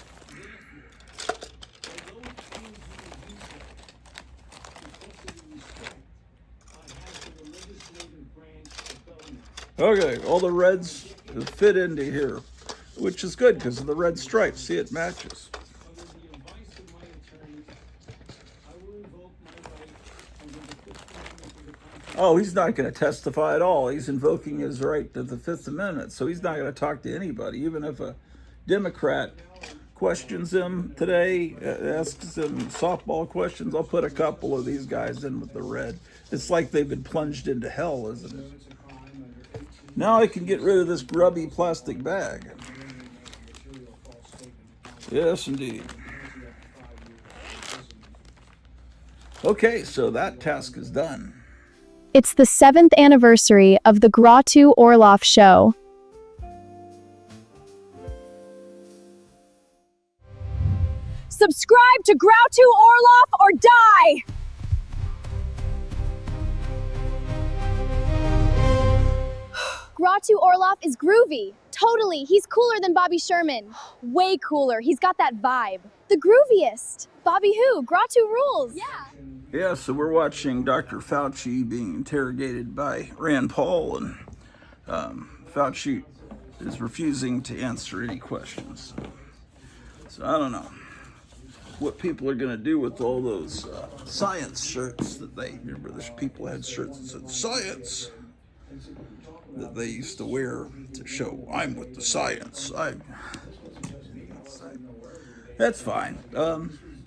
Okay, all the reds fit into here, which is good because of the red stripes. See, it matches. Oh, he's not going to testify at all. He's invoking his right to the Fifth Amendment, so he's not going to talk to anybody. Even if a Democrat questions him today, asks him softball questions, I'll put a couple of these guys in with the red. It's like they've been plunged into hell, isn't it? Now I can get rid of this grubby plastic bag. Yes, indeed. Okay, so that task is done. It's the 7th anniversary of the Grottu Orloff show. Subscribe to Grottu Orloff or die! Grottu Orloff is groovy. Totally, he's cooler than Bobby Sherman. Way cooler, he's got that vibe. The grooviest. Bobby who? Grottu rules. Yeah. Yeah, so we're watching Dr. Fauci being interrogated by Rand Paul, and Fauci is refusing to answer any questions. So I don't know what people are going to do with all those science shirts that they, remember there's people had shirts that said science, that they used to wear to show I'm with the science. That's fine.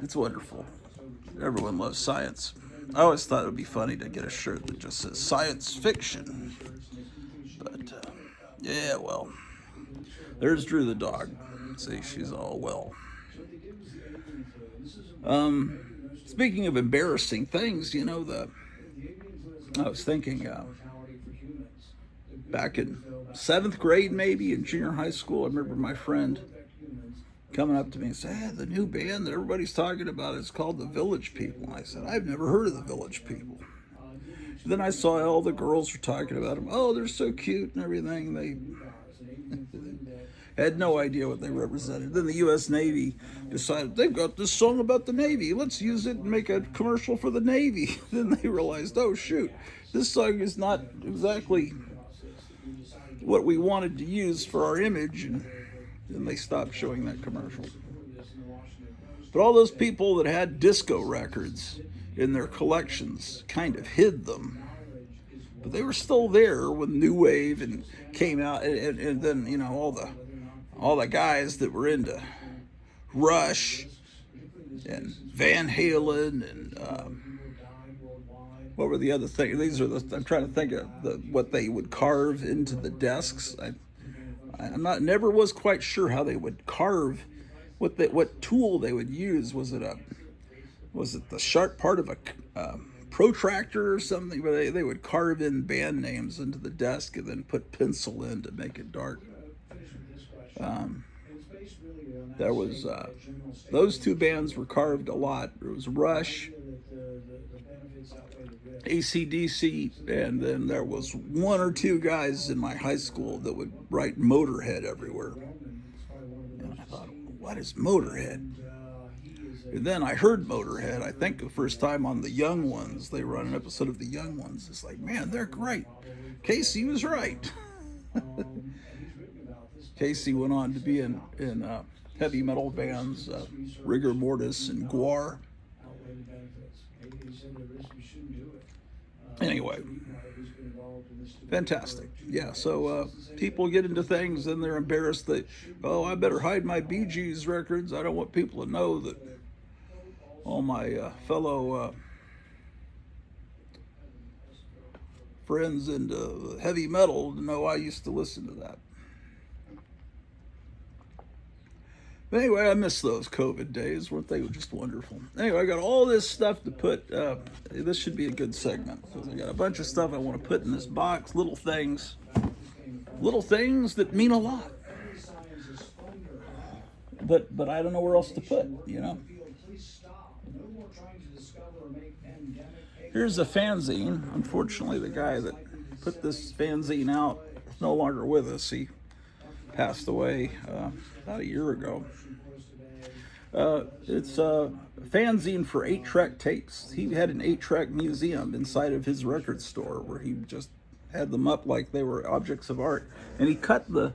It's wonderful. Everyone loves science. I always thought it would be funny to get a shirt that just says science fiction. But, yeah, well, there's Drew the dog. See, she's all well. Speaking of embarrassing things, I was thinking back in 7th grade, maybe in junior high school, I remember my friend coming up to me and saying, hey, the new band that everybody's talking about is called the Village People. And I said, I've never heard of the Village People. And then I saw all the girls were talking about them. Oh, they're so cute and everything. They had no idea what they represented. Then the U.S. Navy decided, they've got this song about the Navy. Let's use it and make a commercial for the Navy. Then they realized, oh, shoot, this song is not exactly what we wanted to use for our image. And then they stopped showing that commercial. But all those people that had disco records in their collections kind of hid them. But they were still there when New Wave and came out, and then all the guys that were into Rush and Van Halen and what were the other things? I'm trying to think of what they would carve into the desks. Never was quite sure how they would carve, what tool they would use. Was it the sharp part of a protractor or something? But they would carve in band names into the desk and then put pencil in to make it dark. There was those two bands were carved a lot. There was Rush, AC/DC, and then there was one or two guys in my high school that would write Motorhead everywhere. And I thought, what is Motorhead? And then I heard Motorhead, I think the first time on The Young Ones. They were on an episode of The Young Ones. It's like, man, they're great. Casey was right. Casey went on to be in heavy metal bands, Rigor Mortis and Guar. Anyway, fantastic. Yeah, so people get into things and they're embarrassed that, oh, I better hide my Bee Gees records. I don't want people to know that all my fellow friends into heavy metal know I used to listen to that. But anyway, I miss those COVID days. Weren't they just wonderful? Anyway, I got all this stuff to put. This should be a good segment because I got a bunch of stuff I want to put in this box. Little things that mean a lot. But I don't know where else to put. Here's a fanzine. Unfortunately, the guy that put this fanzine out is no longer with us. He passed away about a year ago. It's a fanzine for 8-track tapes. He had an 8-track museum inside of his record store where he just had them up like they were objects of art. And he cut the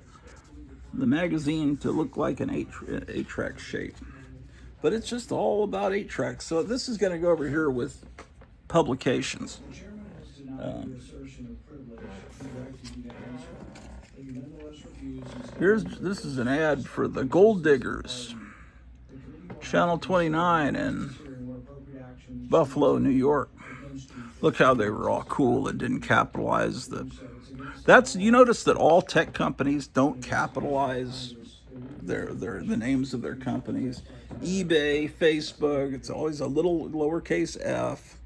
magazine to look like an 8-track shape. But it's just all about 8-tracks. So this is going to go over here with publications. This is an ad for the Gold Diggers, Channel 29 in Buffalo, New York. Look how they were all cool and didn't capitalize you notice that all tech companies don't capitalize the names of their companies. eBay, Facebook, it's always a little lowercase f.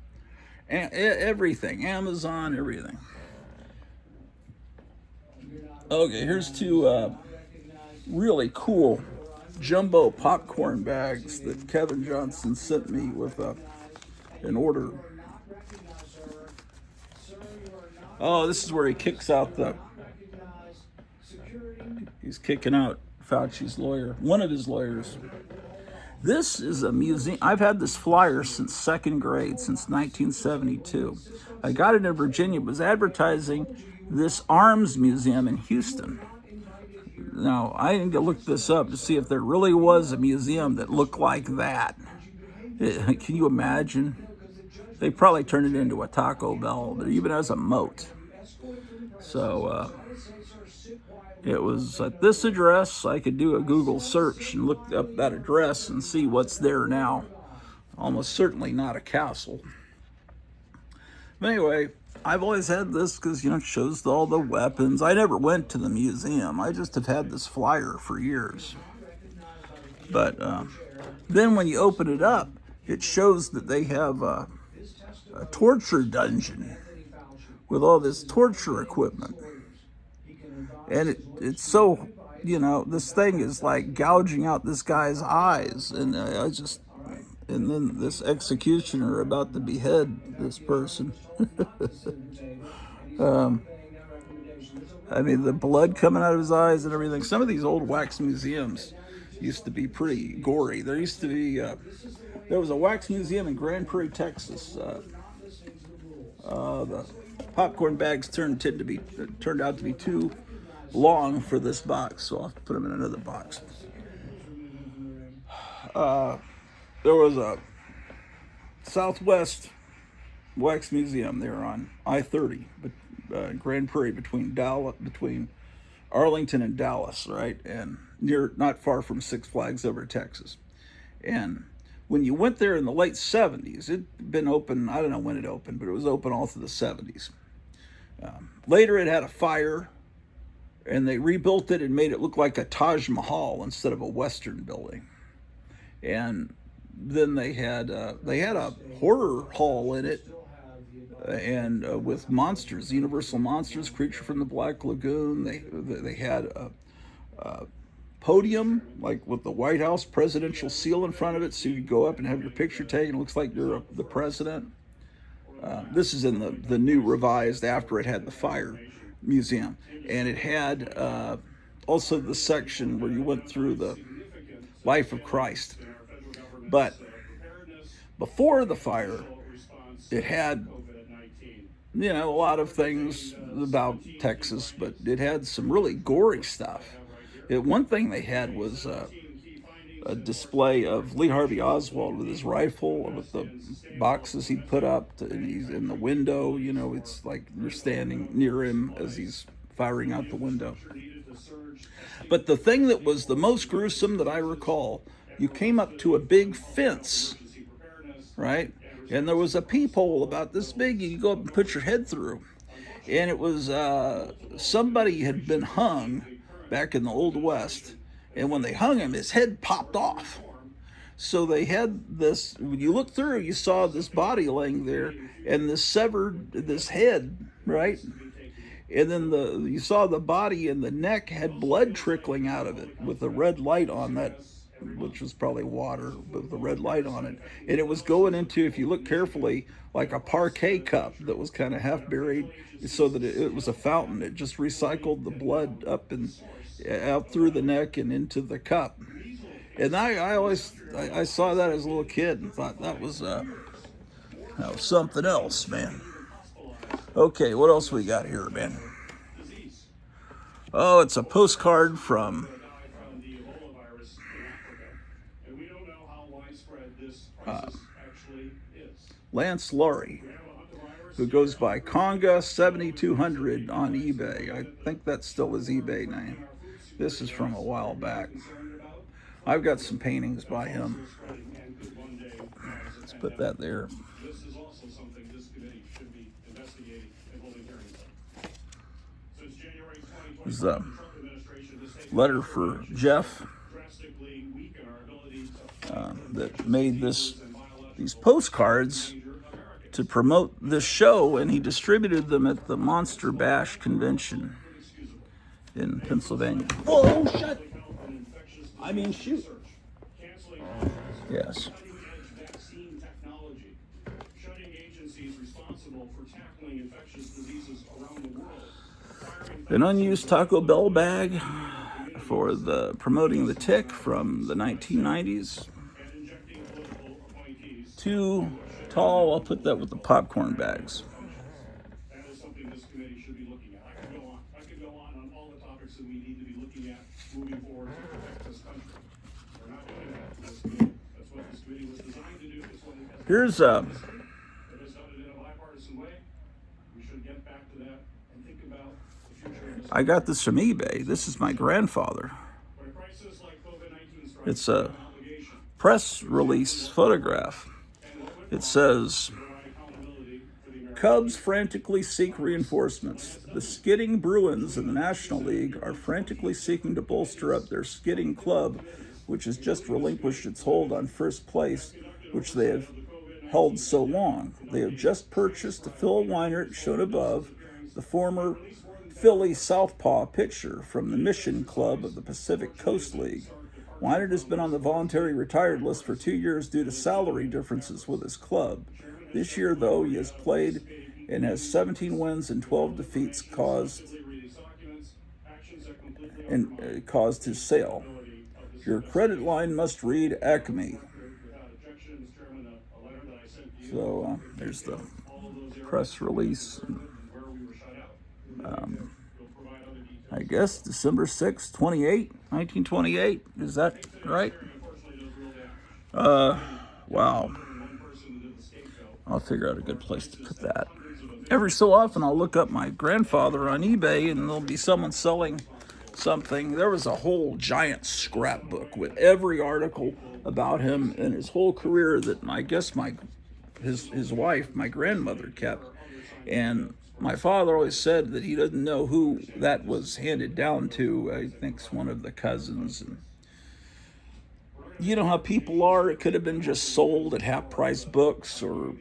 Everything, Amazon, everything. Okay, here's two really cool jumbo popcorn bags that Kevin Johnson sent me with an order. Oh, this is where he kicks out he's kicking out Fauci's lawyer, one of his lawyers. This is a museum. I've had this flyer since 2nd grade, since 1972. I got it in Virginia. It was advertising this arms museum in Houston. Now, I need to look this up to see if there really was a museum that looked like that. Can you imagine? They probably turned it into a Taco Bell, but even as a moat. So it was at this address. I could do a Google search and look up that address and see what's there now. Almost certainly not a castle. But anyway, I've always had this because, it shows all the weapons. I never went to the museum. I just have had this flyer for years. But then when you open it up, it shows that they have a torture dungeon with all this torture equipment. And it's so, this thing is like gouging out this guy's eyes. And and then this executioner about to behead this person. I mean, the blood coming out of his eyes and everything. Some of these old wax museums used to be pretty gory. There used to be, there was a wax museum in Grand Prairie, Texas. The popcorn bags turned out to be too long for this box, so I'll put them in another box. There was a Southwest Wax Museum there on I-30, Grand Prairie, between Arlington and Dallas, right, and not far from Six Flags over Texas. And when you went there in the late 70s, it'd been open, I don't know when it opened, but it was open all through the 70s. Later it had a fire, and they rebuilt it and made it look like a Taj Mahal instead of a Western building. And then they had a horror hall in it, and with monsters, Universal Monsters, Creature from the Black Lagoon. They had a podium, like with the White House presidential seal in front of it, so you could go up and have your picture taken. It looks like you're the president. This is in the new revised after it had the fire museum. And it had also the section where you went through the life of Christ. But before the fire, it had, a lot of things about Texas, but it had some really gory stuff. One thing they had was a display of Lee Harvey Oswald with his rifle, with the boxes he put up, and he's in the window. It's like you're standing near him as he's firing out the window. But the thing that was the most gruesome that I recall, you came up to a big fence, right? And there was a peephole about this big, you could go up and put your head through. And it was somebody had been hung back in the Old West, and when they hung him, his head popped off. So they had this, when you look through, you saw this body laying there, and this head, right? And then you saw the body, and the neck had blood trickling out of it with a red light on that, which was probably water, with the red light on it. And it was going into, if you look carefully, like a parquet cup that was kind of half buried, so that it was a fountain. It just recycled the blood up and out through the neck and into the cup. And I saw that as a little kid and thought that was something else, man. Okay, what else we got here, man? Oh, it's a postcard from Lance Laurie, who goes by Conga 7200 on eBay. I think that's still his eBay name. This is from a while back. I've got some paintings by him. Let's put that there. There's a letter for Jeff that made these postcards to promote this show, and he distributed them at the Monster Bash convention in Pennsylvania. Oh, shut! I mean, shoot. Yes. An unused Taco Bell bag for promoting the tick from the 1990s. Too tall, I'll put that with the popcorn bags. That is something this committee should be looking at. I could go on all the topics that we need to be looking at moving forward to protect this country. We're not doing that for this committee. That's what this committee was designed to do. It's what it has Here's it is done it in a bipartisan way. We should get back to that and think about the future of this. I got this from eBay. This is my grandfather. When a crisis like COVID-19 strikes, It's a press release photograph. It says, Cubs frantically seek reinforcements. The skidding Bruins in the National League are frantically seeking to bolster up their skidding club which has just relinquished its hold on first place, which they have held so long. They have just purchased Phil Weinert, shown above, the former Philly Southpaw pitcher from the Mission Club of the Pacific Coast League. Weinert has been on the voluntary retired list for 2 years due to salary differences with his club. This year, though, he has played and has 17 wins and 12 defeats caused his sale. Your credit line must read Acme. So there's the press release. I guess December 6th, 1928. Is that right? Wow. I'll figure out a good place to put that. Every so often I'll look up my grandfather on eBay and there'll be someone selling something. There was a whole giant scrapbook with every article about him and his whole career that I guess his wife, my grandmother, kept. And my father always said that he doesn't know who that was handed down to. I think it's one of the cousins. And you know how people are. It could have been just sold at half-price books or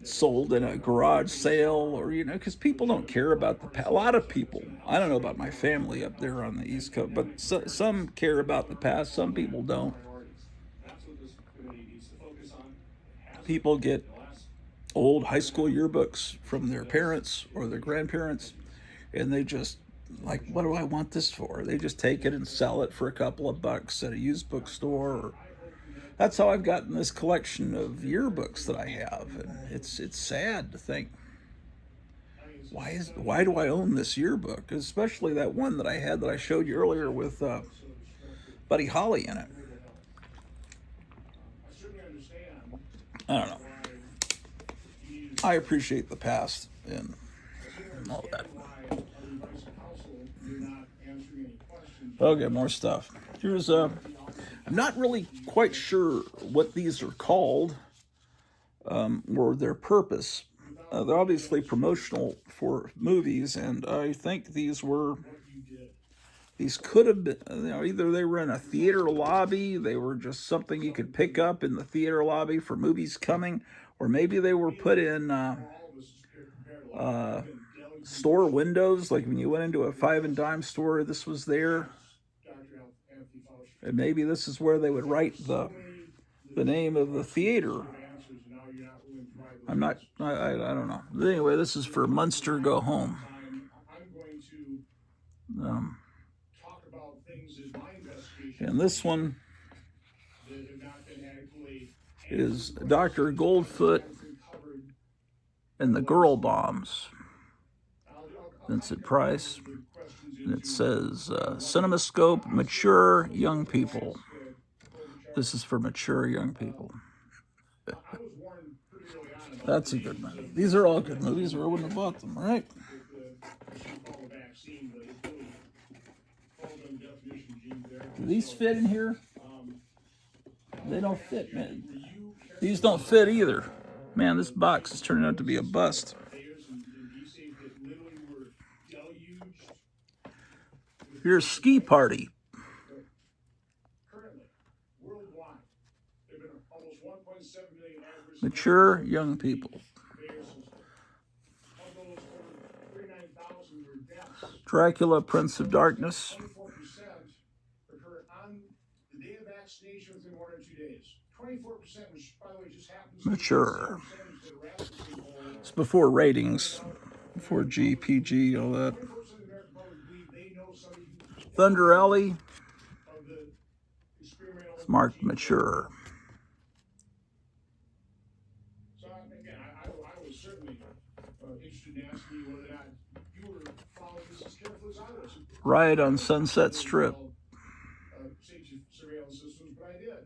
sold in a garage sale, or, you know, because people don't care about a lot of people. I don't know about my family up there on the East Coast, but some care about the past. Some people don't. People get old high school yearbooks from their parents or their grandparents, and they just, like, what do I want this for? They just take it and sell it for a couple of bucks at a used bookstore. That's how I've gotten this collection of yearbooks that I have, and it's sad to think, why do I own this yearbook, especially that one that I had that I showed you earlier with Buddy Holly in it. I don't know. I appreciate the past and all that. Okay, more stuff. Here's I'm not really quite sure what these are called or their purpose. They're obviously promotional for movies, and I think these could have been, you know, either they were in a theater lobby, they were just something you could pick up in the theater lobby for movies coming, or maybe they were put in store windows, like when you went into a 5 and dime store, this was there. And maybe this is where they would write the name of the theater. I don't know. But anyway, this is for Munster Go Home. And this one is Dr. Goldfoot and the Girl Bombs. Vincent Price. And it says, CinemaScope, mature young people. This is for mature young people. That's a good movie. These are all good movies, or I wouldn't have bought them, right? Do these fit in here? They don't fit, man. These don't fit either. Man, this box is turning out to be a bust. Here's Ski Party. Mature young people. Dracula, Prince of Darkness. Mature. It's before ratings, before G, PG, all that. Thunder Alley. It's marked mature. So again, I was certainly interested in asking you whether or not you were following this as carefully as I was. Riot on Sunset Strip. Safety surveillance systems, but I did.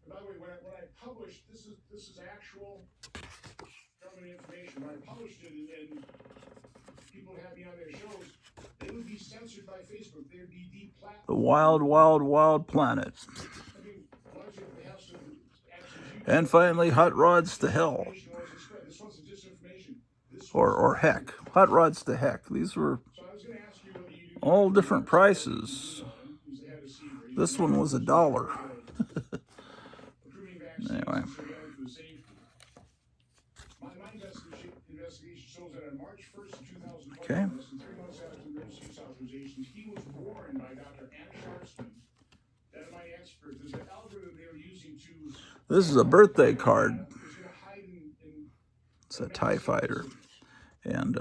And by the way, when I published, this is actual government information. When I published it and people would have me on their shows, they would be censored by Facebook. They would be deplatformed. The Wild, Wild, Wild Planet. I mean, largely at the behest of actions. And finally, Hot Rods to Hell. This one's disinformation. Or Heck. Hot Rods to Heck. These were all different prices. This one was $1. Anyway. Okay. This is a birthday card. It's a TIE fighter. And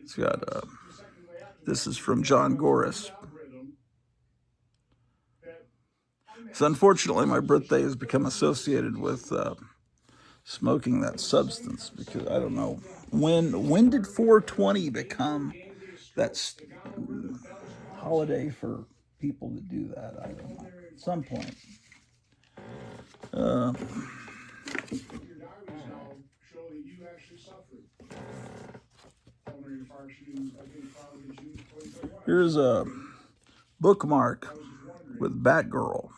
it's got, this is from John Goris. So unfortunately, my birthday has become associated with smoking that substance, because I don't know when did 420 become that holiday for people to do that. I don't know, at some point. Here's a bookmark with Batgirl.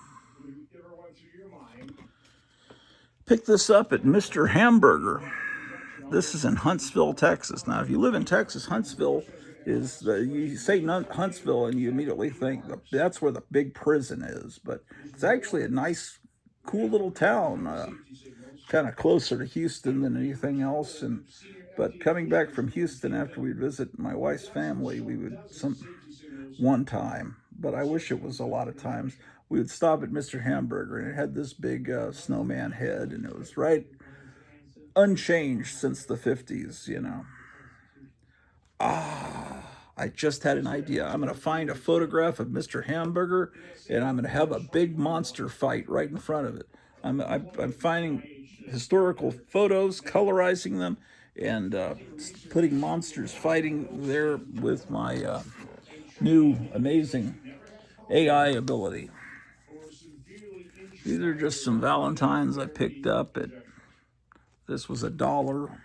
Picked this up at Mr. Hamburger. This is in Huntsville, Texas. Now, if you live in Texas, Huntsville is, you say Huntsville and you immediately think that's where the big prison is. But it's actually a nice, cool little town, kind of closer to Houston than anything else. But coming back from Houston after we'd visit my wife's family, we would, one time, but I wish it was a lot of times, we would stop at Mr. Hamburger, and it had this big snowman head, and it was unchanged since the 50s, you know. I just had an idea. I'm going to find a photograph of Mr. Hamburger, and I'm going to have a big monster fight right in front of it. I'm finding historical photos, colorizing them, and putting monsters fighting there with my new amazing AI ability. These are just some Valentines I picked up at, this was $1.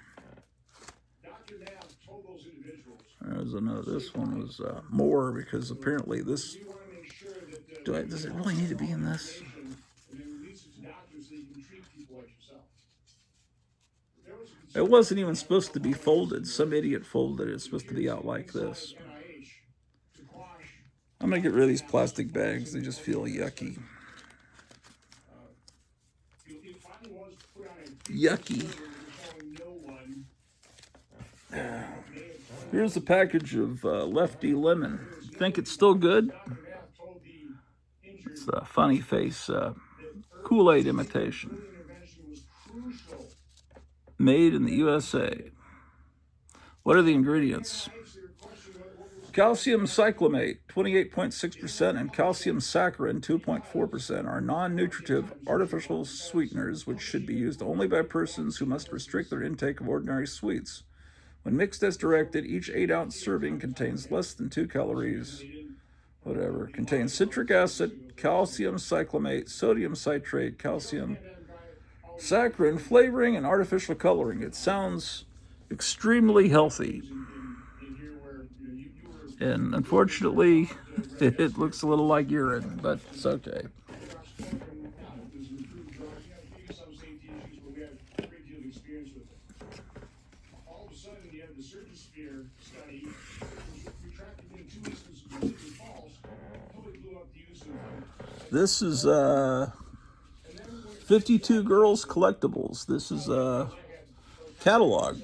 There's another, this one was more, because apparently this, does it really need to be in this? It wasn't even supposed to be folded. Some idiot folded it. It's supposed to be out like this. I'm going to get rid of these plastic bags. They just feel yucky. Yucky. Here's a package of Lefty Lemon. Think it's still good? It's a funny face Kool-Aid imitation. Made in the USA. What are the ingredients? Calcium cyclamate, 28.6%, and calcium saccharin, 2.4%, are non-nutritive artificial sweeteners which should be used only by persons who must restrict their intake of ordinary sweets. When mixed as directed, each 8-ounce serving contains less than 2 calories. Whatever. Contains citric acid, calcium cyclamate, sodium citrate, calcium saccharin, flavoring, and artificial coloring. It sounds extremely healthy. And unfortunately, it looks a little like urine, but it's okay. This is 52 Girls Collectibles. This is a catalog.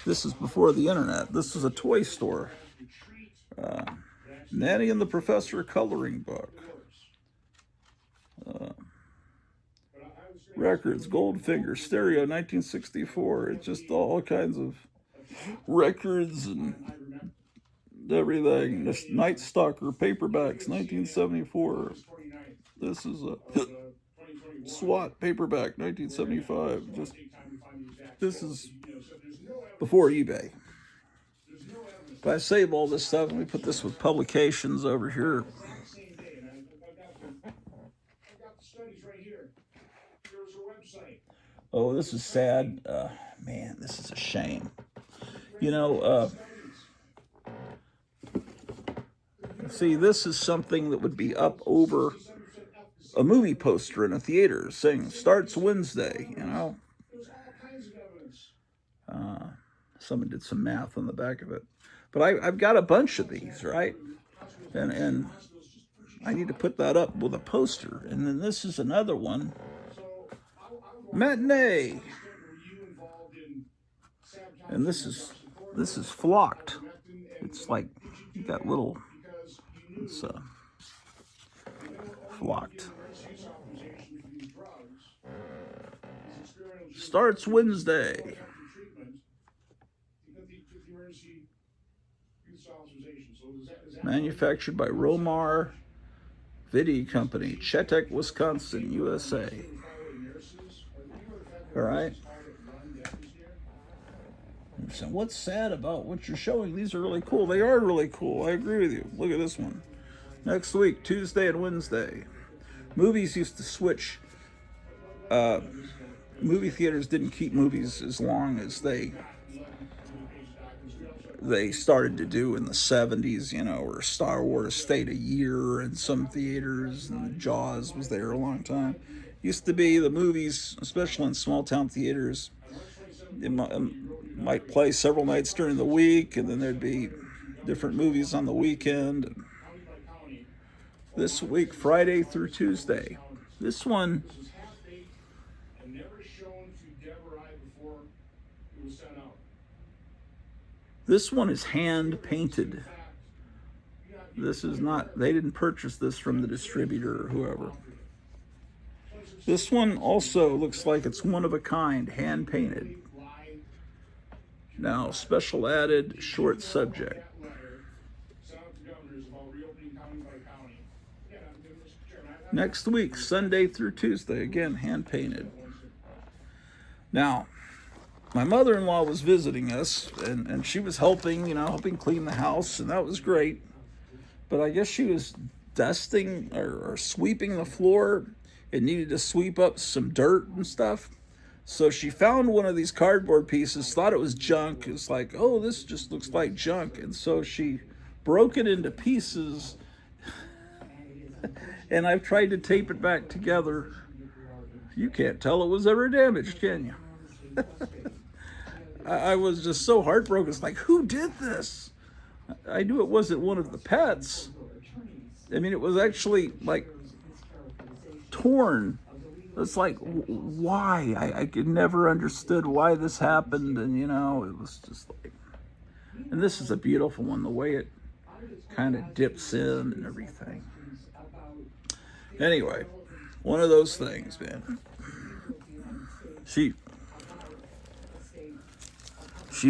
This is before the internet. This is a toy store. Nanny and the Professor coloring book. Records, Goldfinger, Stereo, 1964. It's just all kinds of records and everything. This Night Stalker paperbacks, 1974. This is a SWAT paperback, 1975. This is before eBay. If I save all this stuff, let me put this with publications over here. Oh, this is sad. Man, this is a shame. You know, see, this is something that would be up over a movie poster in a theater saying, starts Wednesday, you know. Someone did some math on the back of it. But I've got a bunch of these, right? And I need to put that up with a poster. And then this is another one. Matinee. And this is flocked. It's like you got little. It's flocked. Starts Wednesday. Manufactured by Romar Video Company, Chetek, Wisconsin, USA. All right. So what's sad about what you're showing? These are really cool. They are really cool. I agree with you. Look at this one. Next week, Tuesday and Wednesday. Movies used to switch. Movie theaters didn't keep movies as long as they started to do in the 70s, you know, or Star Wars stayed a year in some theaters, and Jaws was there a long time. Used to be the movies, especially in small town theaters, it might play several nights during the week, and then there'd be different movies on the weekend. This week, Friday through Tuesday. This one, is hand painted. This is not, they didn't purchase this from the distributor or whoever. This one also looks like it's one of a kind, hand painted. Now, special added, short subject. Next week, Sunday through Tuesday, again, hand painted. Now, my mother-in-law was visiting us, and she was helping clean the house, and that was great. But I guess she was dusting or sweeping the floor. It needed to sweep up some dirt and stuff. So she found one of these cardboard pieces, thought it was junk. It's like, oh, this just looks like junk. And so she broke it into pieces, and I've tried to tape it back together. You can't tell it was ever damaged, can you? I was just so heartbroken. It's like, who did this? I knew it wasn't one of the pets. I mean, it was actually like torn. It's like, why? I could never understood why this happened. And, you know, it was just like, and this is a beautiful one, the way it kind of dips in and everything. Anyway, one of those things, man. She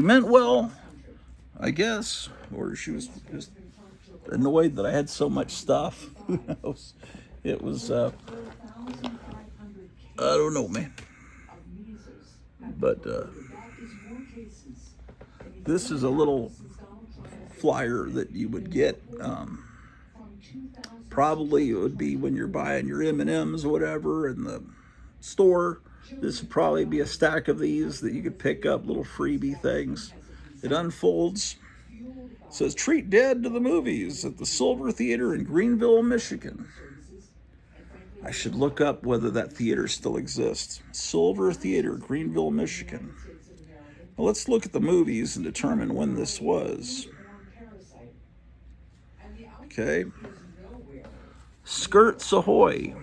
meant well, I guess, or she was just annoyed that I had so much stuff. Who knows? It was, I don't know, man. But this is a little flyer that you would get. Probably it would be when you're buying your M&Ms or whatever in the store. This would probably be a stack of these that you could pick up, little freebie things. It unfolds. It says, treat dad to the movies at the Silver Theater in Greenville, Michigan. I should look up whether that theater still exists. Silver Theater, Greenville, Michigan. Well, let's look at the movies and determine when this was. Okay. Skirts Ahoy.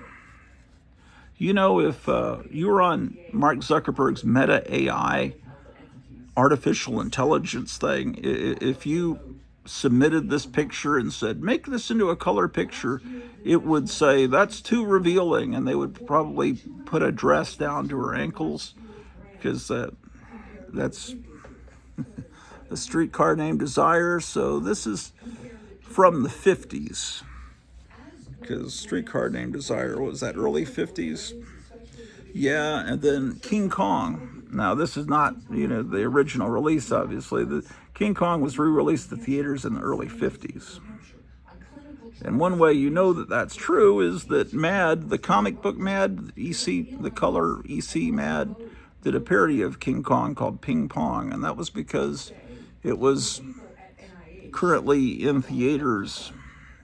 You know, if you were on Mark Zuckerberg's Meta AI, artificial intelligence thing, if you submitted this picture and said, make this into a color picture, it would say, that's too revealing, and they would probably put a dress down to her ankles, because that's a streetcar named Desire. So this is from the 50s. Because Streetcar Named Desire was that early 50s. Yeah, and then King Kong. Now, this is not, the original release, obviously. The King Kong was re-released to theaters in the early 50s. And one way you know that that's true is that Mad, the comic book Mad, EC, the color EC Mad, did a parody of King Kong called Ping Pong. And that was because it was currently in theaters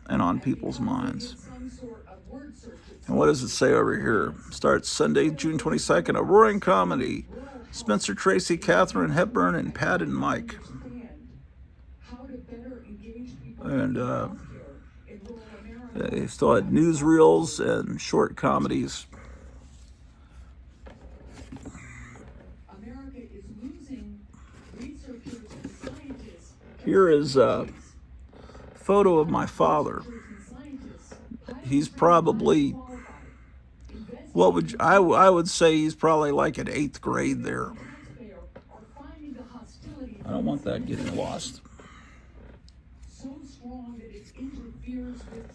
and on people's minds. And what does it say over here? Starts Sunday, June 22nd, a roaring comedy. Spencer Tracy, Katharine Hepburn, and Pat and Mike. And They still had newsreels and short comedies. America is losing researchers and scientists. Here is a photo of my father. He's probably, I would say he's probably like in 8th grade there. I don't want that getting lost.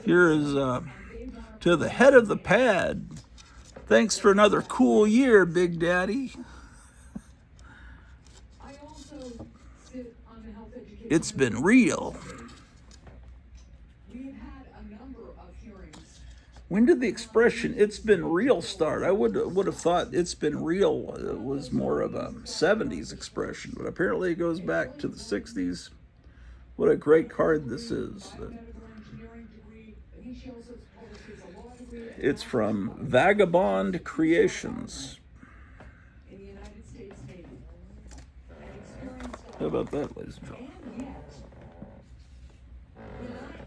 Here is to the head of the pad. Thanks for another cool year, Big Daddy. It's been real. When did the expression "it's been real" start? I would have thought "it's been real" was more of a 70s expression, but apparently it goes back to the 60s. What a great card this is. It's from Vagabond Creations. How about that, ladies and gentlemen?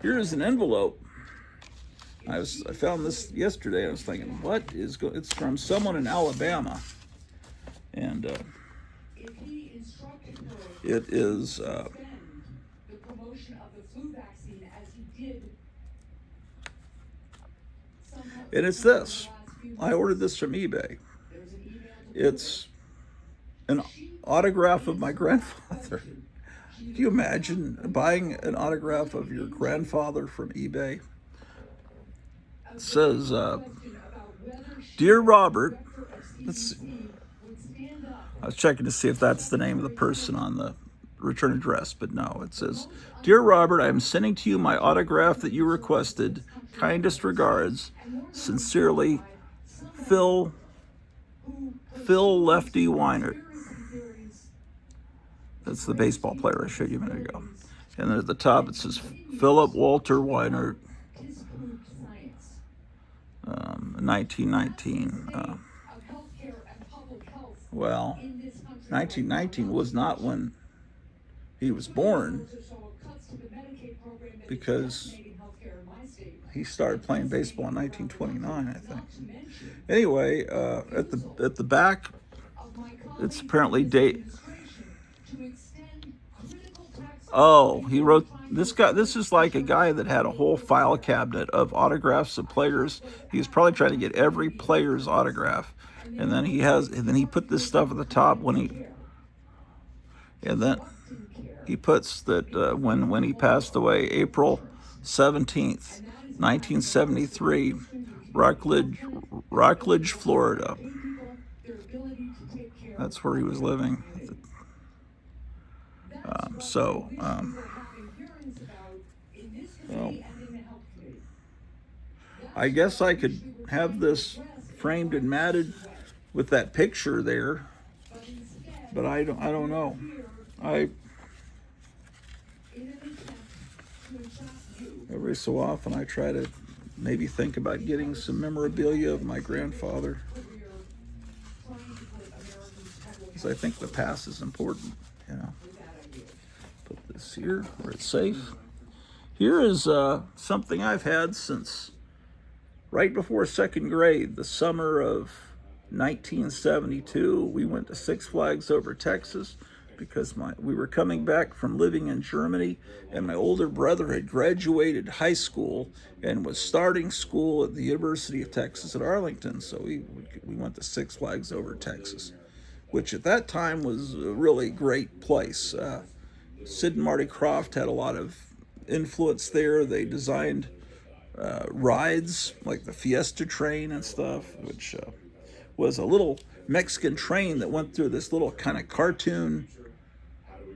Here's an envelope. I found this yesterday. I was thinking, what is going? It's from someone in Alabama, and it is. And it's this. I ordered this from eBay. It's an autograph of my grandfather. Can you imagine buying an autograph of your grandfather from eBay? It says, "Dear Robert," let's see. I was checking to see if that's the name of the person on the return address, but no, it says, "Dear Robert, I am sending to you my autograph that you requested. Kindest regards. Sincerely, Phil Lefty Weinert." That's the baseball player I showed you a minute ago. And then at the top it says Philip Walter Weinert, 1919. Well, 1919 was not when he was born, because he started playing baseball in 1929, I think. Anyway, at the back, it's apparently date. Oh, he wrote this guy. This is like a guy that had a whole file cabinet of autographs of players. He was probably trying to get every player's autograph, and then he put this stuff at the top and then he puts that when he passed away, April 17th, 1973, Rockledge, Florida. That's where he was living. Well, I guess I could have this framed and matted with that picture there, but I don't know. Every so often I try to maybe think about getting some memorabilia of my grandfather, because I think the past is important, you know. Put this here where it's safe. Here is something I've had since right before 2nd grade, the summer of 1972. We went to Six Flags over Texas because we were coming back from living in Germany, and my older brother had graduated high school and was starting school at the University of Texas at Arlington. So we went to Six Flags over Texas, which at that time was a really great place. Sid and Marty Krofft had a lot of influence there. They designed rides like the Fiesta train and stuff, which was a little Mexican train that went through this little kind of cartoon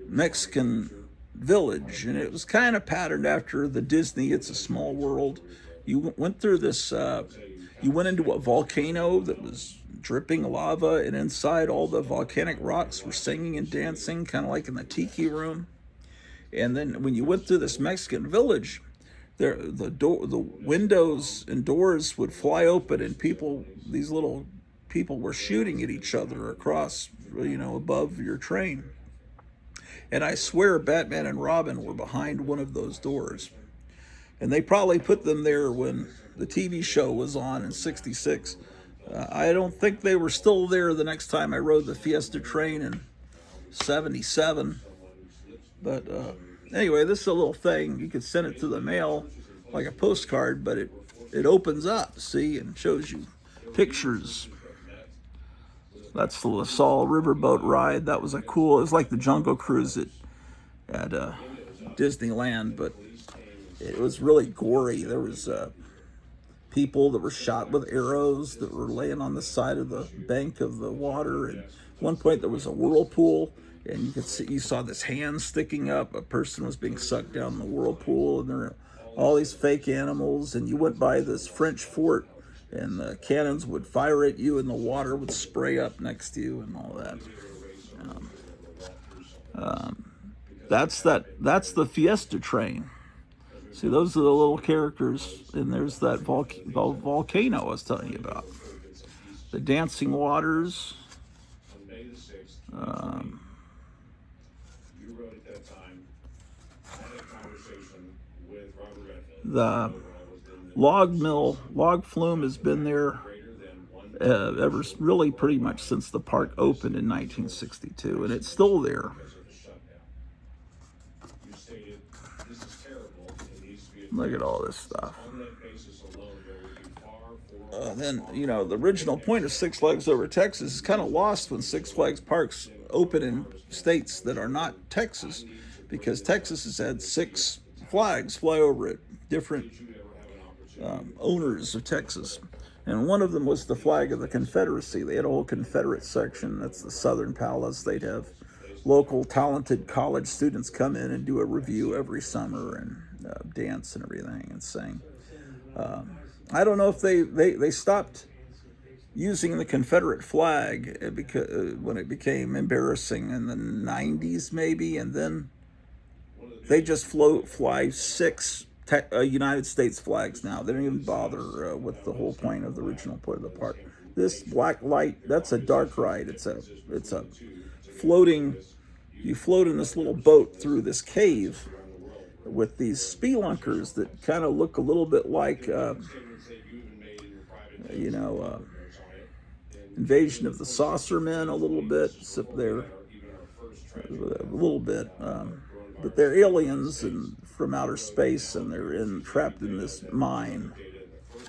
Mexican village, and it was kind of patterned after the Disney It's a Small World. You went through this, you went into a volcano that was dripping lava, and inside all the volcanic rocks were singing and dancing, kind of like in the tiki room. And then when you went through this Mexican village, the windows and doors would fly open, and these little people were shooting at each other across, above your train. And I swear Batman and Robin were behind one of those doors. And they probably put them there when the TV show was on in '66. I don't think they were still there the next time I rode the Fiesta train in '77. But anyway, this is a little thing. You could send it to the mail like a postcard, but it opens up, see, and shows you pictures. That's the LaSalle riverboat ride. That was it was like the Jungle Cruise at Disneyland, but it was really gory. There was people that were shot with arrows that were laying on the side of the bank of the water. And at one point there was a whirlpool, and you saw this hand sticking up. A person was being sucked down the whirlpool, and there were all these fake animals. And you went by this French fort, and the cannons would fire at you, and the water would spray up next to you, and all that. That's the Fiesta train. See, those are the little characters, and there's that volcano I was telling you about. The dancing waters. The log flume has been there ever really pretty much since the park opened in 1962, and it's still there. Look at all this stuff. Then, the original point of Six Flags Over Texas is kind of lost when Six Flags parks open in states that are not Texas, because Texas has had Six Flags fly over it, different owners of Texas. And one of them was the flag of the Confederacy. They had a whole Confederate section. That's the Southern Palace. They'd have local talented college students come in and do a review every summer and dance and everything and sing. I don't know if they stopped using the Confederate flag because when it became embarrassing in the 90s maybe, and then they just fly six United States flags now. They don't even bother with the whole point of the original point of the park. This black light, that's a dark ride. It's a floating. You float in this little boat through this cave with these spelunkers that kind of look a little bit like, Invasion of the Saucermen a little bit, except they're a little bit, but they're aliens and from outer space, and they're trapped in this mine.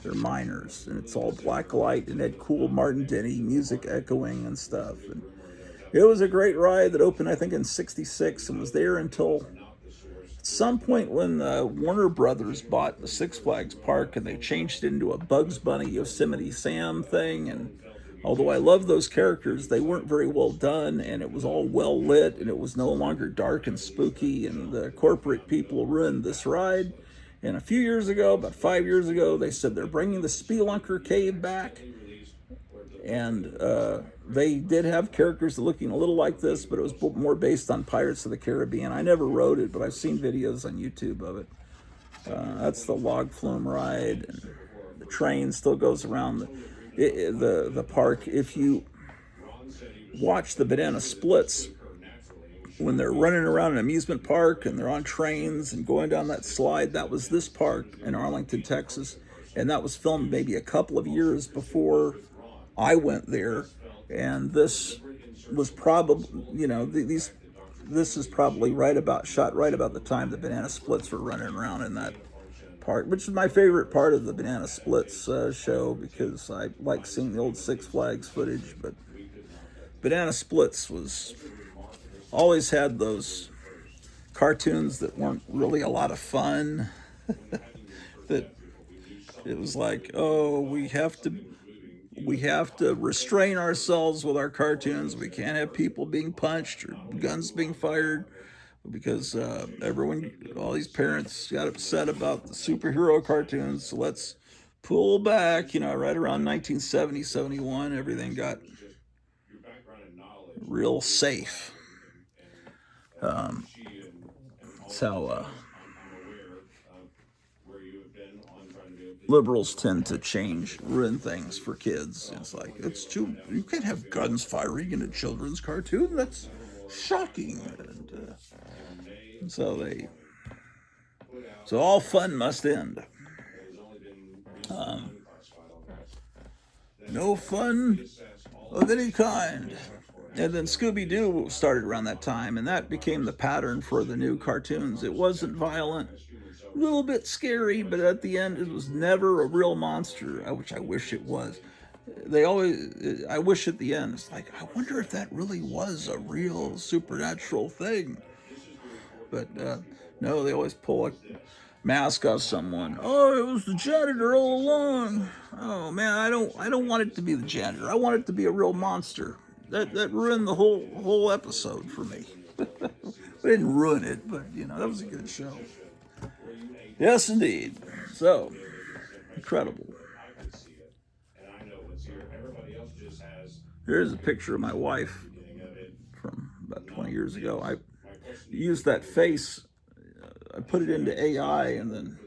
They're miners, and it's all black light, and had cool Martin Denny music echoing and stuff. And it was a great ride that opened, I think, in '66 and was there until at some point when Warner Brothers bought the Six Flags Park, and they changed it into a Bugs Bunny Yosemite Sam thing. And although I love those characters, they weren't very well done, and it was all well lit, and it was no longer dark and spooky, and the corporate people ruined this ride. And a few years ago, about 5 years ago, they said they're bringing the Spelunker Cave back. And they did have characters looking a little like this, but it was more based on Pirates of the Caribbean. I never rode it, but I've seen videos on YouTube of it. That's the log flume ride, and the train still goes around the park. If you watch the banana splits, when they're running around an amusement park and they're on trains and going down that slide, that was this park in Arlington, Texas. And that was filmed maybe a couple of years before I went there. And this was probably, this is probably shot right about the time the banana splits were running around in that park, which is my favorite part of the banana splits show, because I like seeing the old Six Flags footage. But banana splits always had those cartoons that weren't really a lot of fun. That it was like, oh, we have to restrain ourselves with our cartoons. We can't have people being punched or guns being fired, because all these parents got upset about the superhero cartoons. So let's pull back. Right around 1970, 71, everything got real safe. That's how liberals tend to ruin things for kids. It's like, you can't have guns firing in a children's cartoon. That's shocking. And so So all fun must end. No fun of any kind. And then Scooby-Doo started around that time, and that became the pattern for the new cartoons. It wasn't violent, a little bit scary, but at the end, it was never a real monster, which I wish it was. I wish at the end, it's like, I wonder if that really was a real supernatural thing. But no, they always pull a mask off someone. Oh, it was the janitor all along. Oh man, I don't want it to be the janitor. I want it to be a real monster. That ruined the whole episode for me. We didn't ruin it, but that was a good show. Yes, indeed. So incredible. Here's a picture of my wife from about 20 years ago. I used that face. I put it into AI and then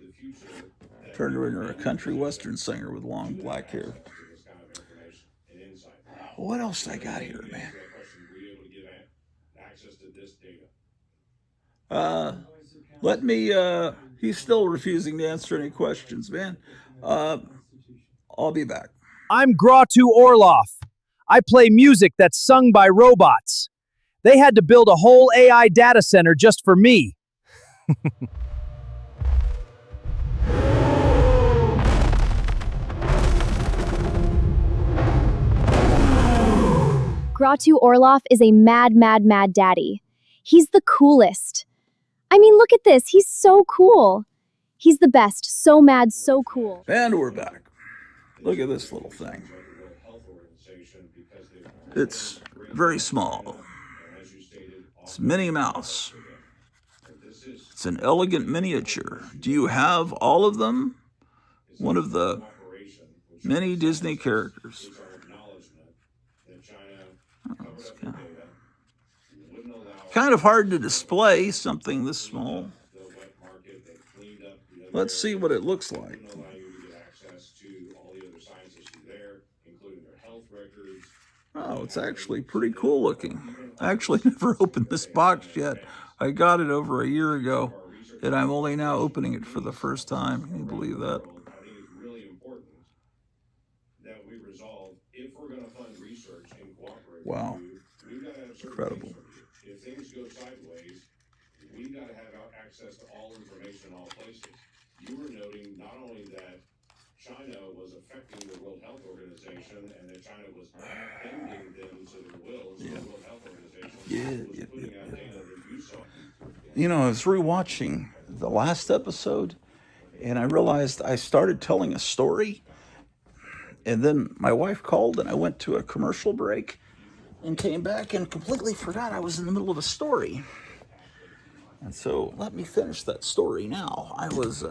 turned her into a country western singer with long black hair. What else I got here, man? Let me, he's still refusing to answer any questions, man. I'll be back. I'm Grottu Orloff. I play music that's sung by robots. They had to build a whole AI data center just for me. Grottu Orloff is a mad, mad, mad daddy. He's the coolest. I mean, look at this. He's so cool. He's the best. So mad, so cool. And we're back. Look at this little thing. It's very small. It's Minnie Mouse. It's an elegant miniature. Do you have all of them? One of the many Disney characters. Kind of hard to display something this small. Let's see what it looks like. Oh, it's actually pretty cool looking. I actually never opened this box yet. I got it over a year ago, and I'm only now opening it for the first time. Can you believe that? Wow. Incredible. If things go sideways, we got to have access to all information in all places. You were noting not only that China was affecting the World Health Organization and that China was bending them to their wills. The World Health Organization was putting out data that you saw. I was rewatching the last episode, and I realized I started telling a story, and then my wife called, and I went to a commercial break and came back and completely forgot I was in the middle of a story. And so let me finish that story now. I was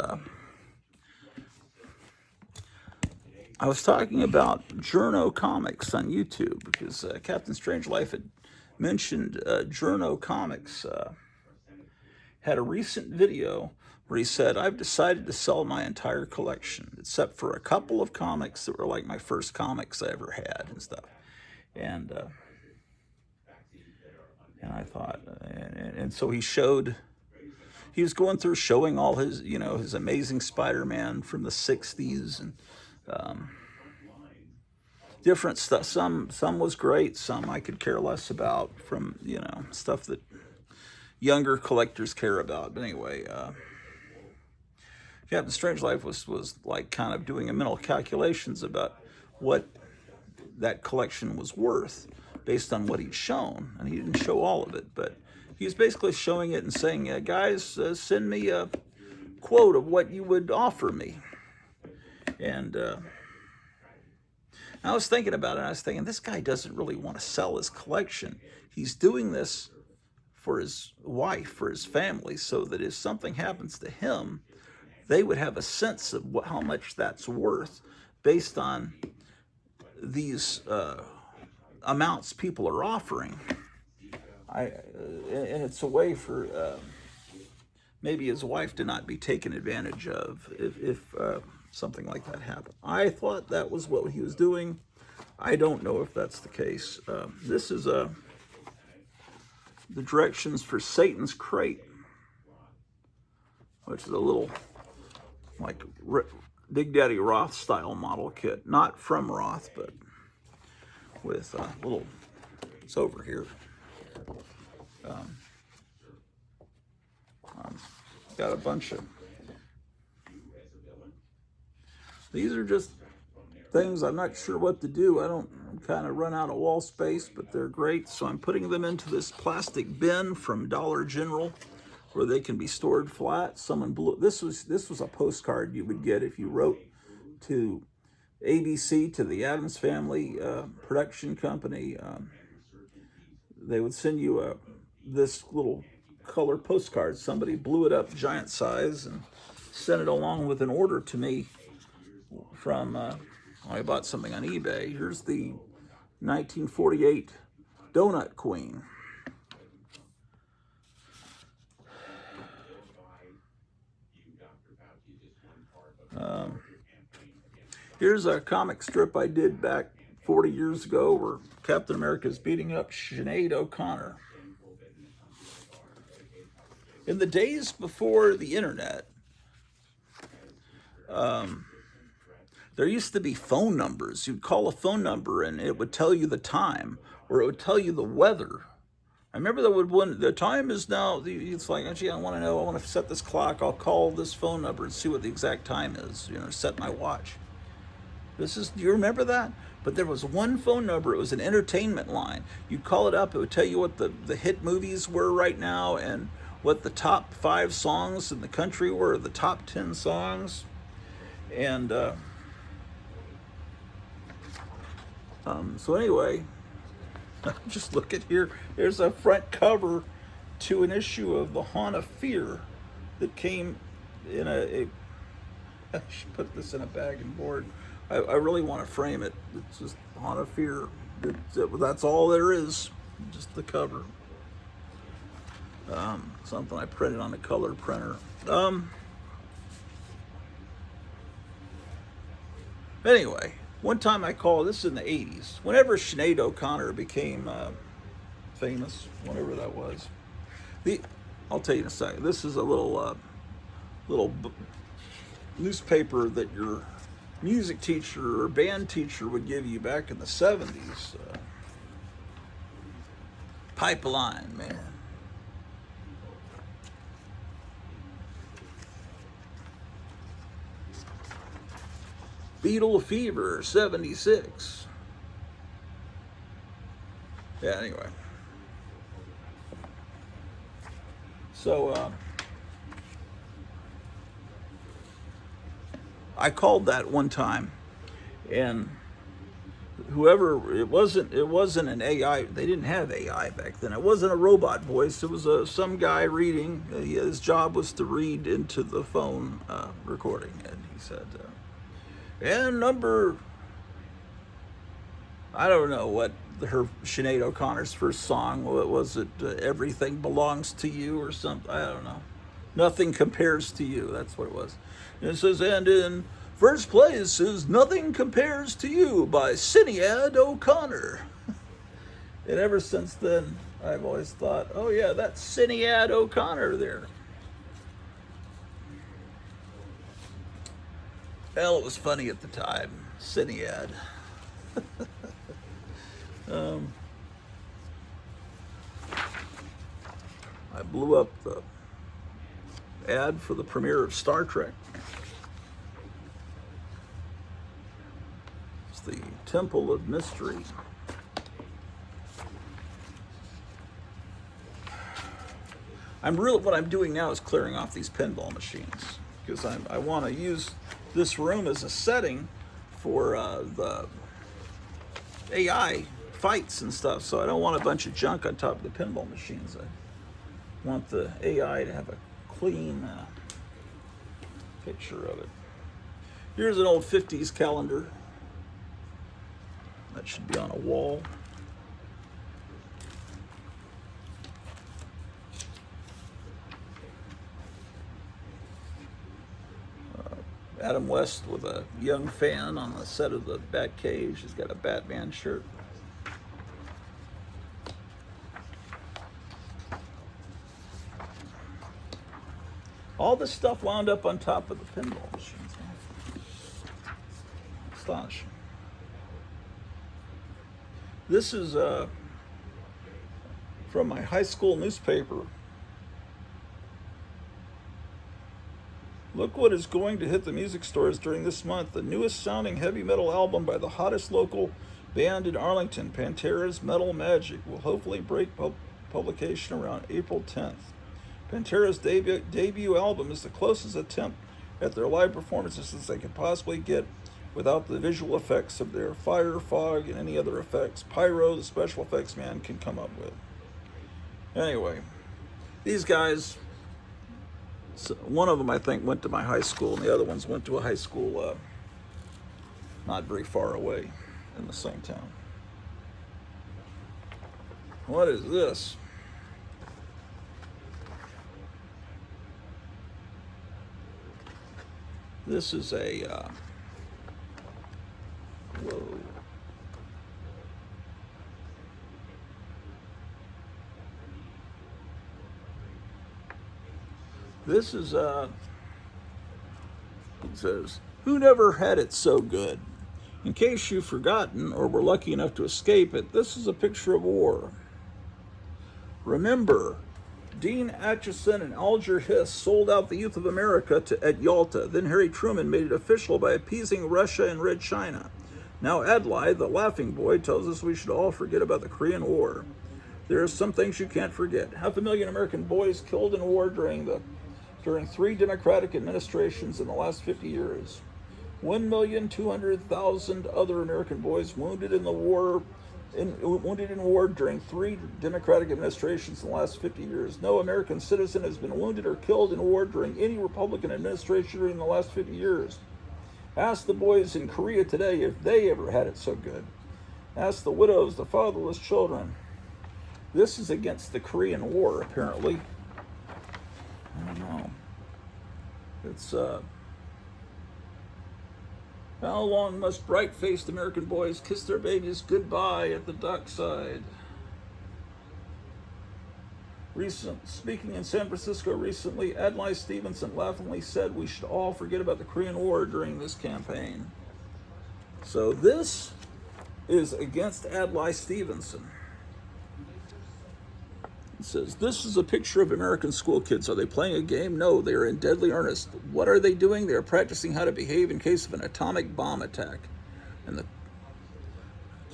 talking about Journo Comics on YouTube because Captain Strangelife had mentioned Journo Comics. Had a recent video where he said, I've decided to sell my entire collection, except for a couple of comics that were like my first comics I ever had and stuff. And I thought, and so he was going through showing all his, his Amazing Spider-Man from the 60s and different stuff. Some was great, some I could care less about from, stuff that younger collectors care about. But anyway, Captain Strangelife was like kind of doing a mental calculations about what that collection was worth based on what he'd shown, and he didn't show all of it, but he was basically showing it and saying, guys, send me a quote of what you would offer me. And I was thinking about it, and I was thinking, this guy doesn't really want to sell his collection. He's doing this for his wife, for his family, so that if something happens to him, they would have a sense of how much that's worth based on these amounts people are offering. And it's a way for maybe his wife to not be taken advantage of if something like that happened. I thought that was what he was doing. I don't know if that's the case. This is the directions for Satan's Crate. which is a little like Big Daddy Roth style model kit. Not from Roth, but with a little, it's over here. Got a bunch of, these are just things I'm not sure what to do. I'm kind of run out of wall space, but they're great. So I'm putting them into this plastic bin from Dollar General where they can be stored flat. Someone blew, this was a postcard you would get if you wrote to ABC, to the Addams Family production company. They would send you this little color postcard. Somebody blew it up giant size and sent it along with an order to me from, I bought something on eBay. Here's the 1948 Donut Queen. Here's a comic strip I did back 40 years ago where Captain America's beating up Sinead O'Connor. In the days before the internet, there used to be phone numbers. You'd call a phone number and it would tell you the time, or it would tell you the weather. I remember that when the time is now, it's like, gee, I want to know, I want to set this clock. I'll call this phone number and see what the exact time is, set my watch. Do you remember that? But there was one phone number. It was an entertainment line. You'd call it up. It would tell you what the hit movies were right now and what the top 5 songs in the country were, the top 10 songs. And so anyway, just look at here. There's a front cover to an issue of the Haunt of Fear that came in I should put this in a bag and board. I really want to frame it. It's just Haunt of Fear. That's all there is, just the cover. Something I printed on a color printer. Anyway, one time I called, this is in the 80s, whenever Sinead O'Connor became famous, whenever that was. I'll tell you in a second. This is a little newspaper that your music teacher or band teacher would give you back in the 70s. Pipeline, man. Beetle Fever, 76. Yeah, anyway. So, I called that one time, and whoever, it wasn't an AI. They didn't have AI back then. It wasn't a robot voice. It was some guy reading. His job was to read into the phone recording, and he said, and number, I don't know what Sinead O'Connor's first song, what was it, Everything Belongs to You or something, I don't know. Nothing Compares to You, that's what it was. And it says, and in first place is Nothing Compares to You by Sinead O'Connor. And ever since then, I've always thought, oh yeah, that's Sinead O'Connor there. Well, it was funny at the time, Sinead. I blew up the ad for the premiere of Star Trek. It's the Temple of Mystery. What I'm doing now is clearing off these pinball machines because I want to use this room as a setting for the AI fights and stuff, so I don't want a bunch of junk on top of the pinball machines. I want the AI to have a clean picture of it. Here's an old 50s calendar. That should be on a wall. Adam West with a young fan on the set of the Batcave. She's got a Batman shirt. All this stuff wound up on top of the pinball machines. Astonishing. This is from my high school newspaper. Look what is going to hit the music stores during this month. The newest sounding heavy metal album by the hottest local band in Arlington, Pantera's Metal Magic, will hopefully break publication around April 10th. Pantera's debut album is the closest attempt at their live performances as they could possibly get without the visual effects of their fire, fog, and any other effects pyro the special effects man can come up with. Anyway, these guys, one of them I think went to my high school, and the other ones went to a high school not very far away in the same town. What is this? This is a whoa. This is it says, "Who never had it so good?" In case you've forgotten or were lucky enough to escape it, this is a picture of war. Remember, Dean Acheson and Alger Hiss sold out the youth of America at Yalta. Then Harry Truman made it official by appeasing Russia and Red China. Now Adlai, the laughing boy, tells us we should all forget about the Korean War. There are some things you can't forget. 500,000 American boys killed in war during 3 Democratic administrations in the last 50 years. 1,200,000 other American boys wounded in war during 3 Democratic administrations in the last 50 years. No American citizen has been wounded or killed in war during any Republican administration during the last 50 years. Ask the boys in Korea today if they ever had it so good. Ask the widows, the fatherless children. This is against the Korean War, apparently. I don't know. It's, how long must bright-faced American boys kiss their babies goodbye at the dockside? Speaking in San Francisco recently, Adlai Stevenson laughingly said we should all forget about the Korean War during this campaign. So this is against Adlai Stevenson. It says, this is a picture of American school kids. Are they playing a game? No, they are in deadly earnest. What are they doing? They are practicing how to behave in case of an atomic bomb attack.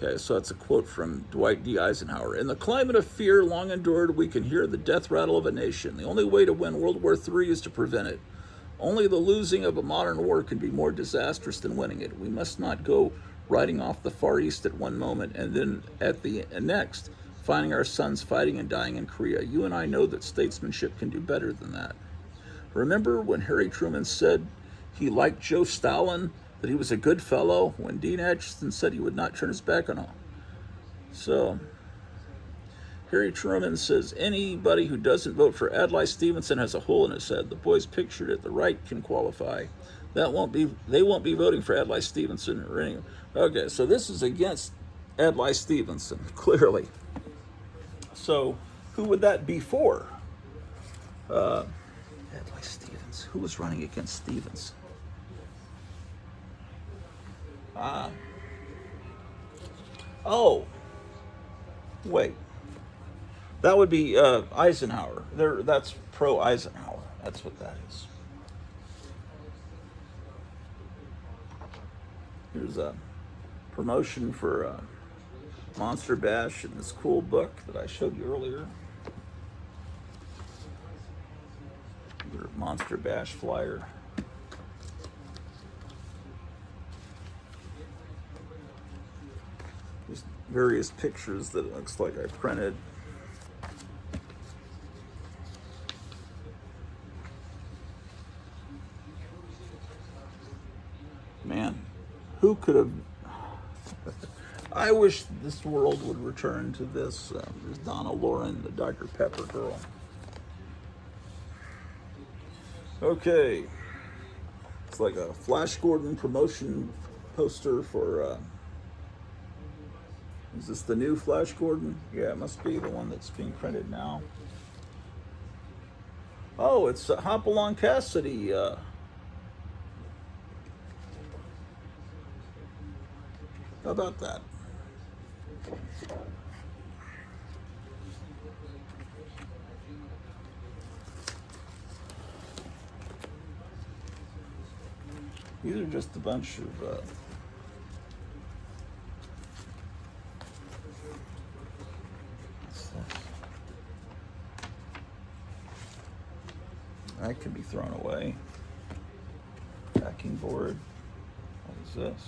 Okay, so that's a quote from Dwight D. Eisenhower. In the climate of fear long endured, we can hear the death rattle of a nation. The only way to win World War III is to prevent it. Only the losing of a modern war can be more disastrous than winning it. We must not go riding off the Far East at one moment and then at the next, finding our sons fighting and dying in Korea. You and I know that statesmanship can do better than that. Remember when Harry Truman said he liked Joe Stalin, that he was a good fellow, when Dean Acheson said he would not turn his back on him? So, Harry Truman says anybody who doesn't vote for Adlai Stevenson has a hole in his head. The boys pictured it. The right can qualify. They won't be voting for Adlai Stevenson or anyone. Okay, so this is against Adlai Stevenson, clearly. So, who would that be for? Adlai Stevenson. Who was running against Stevenson? Oh, wait. That would be Eisenhower. That's pro-Eisenhower. That's what that is. Here's a promotion for Monster Bash in this cool book that I showed you earlier. Your Monster Bash flyer. There's various pictures that it looks like I printed. Man, who could have... I wish this world would return to this. There's Donna Lauren, the Dr. Pepper girl. Okay. It's like a Flash Gordon promotion poster for... is this the new Flash Gordon? Yeah, it must be the one that's being printed now. Oh, it's Hopalong Cassidy. How about that? These are just a bunch of what's this? That can be thrown away. Backing board. What is this?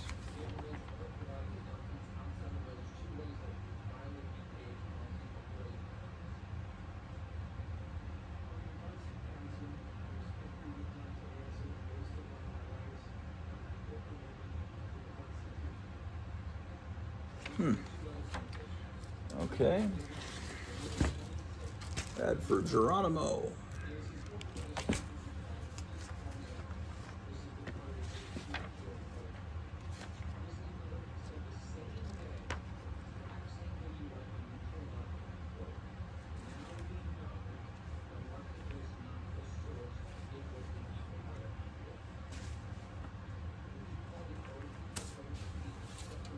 Okay. Ad for Geronimo.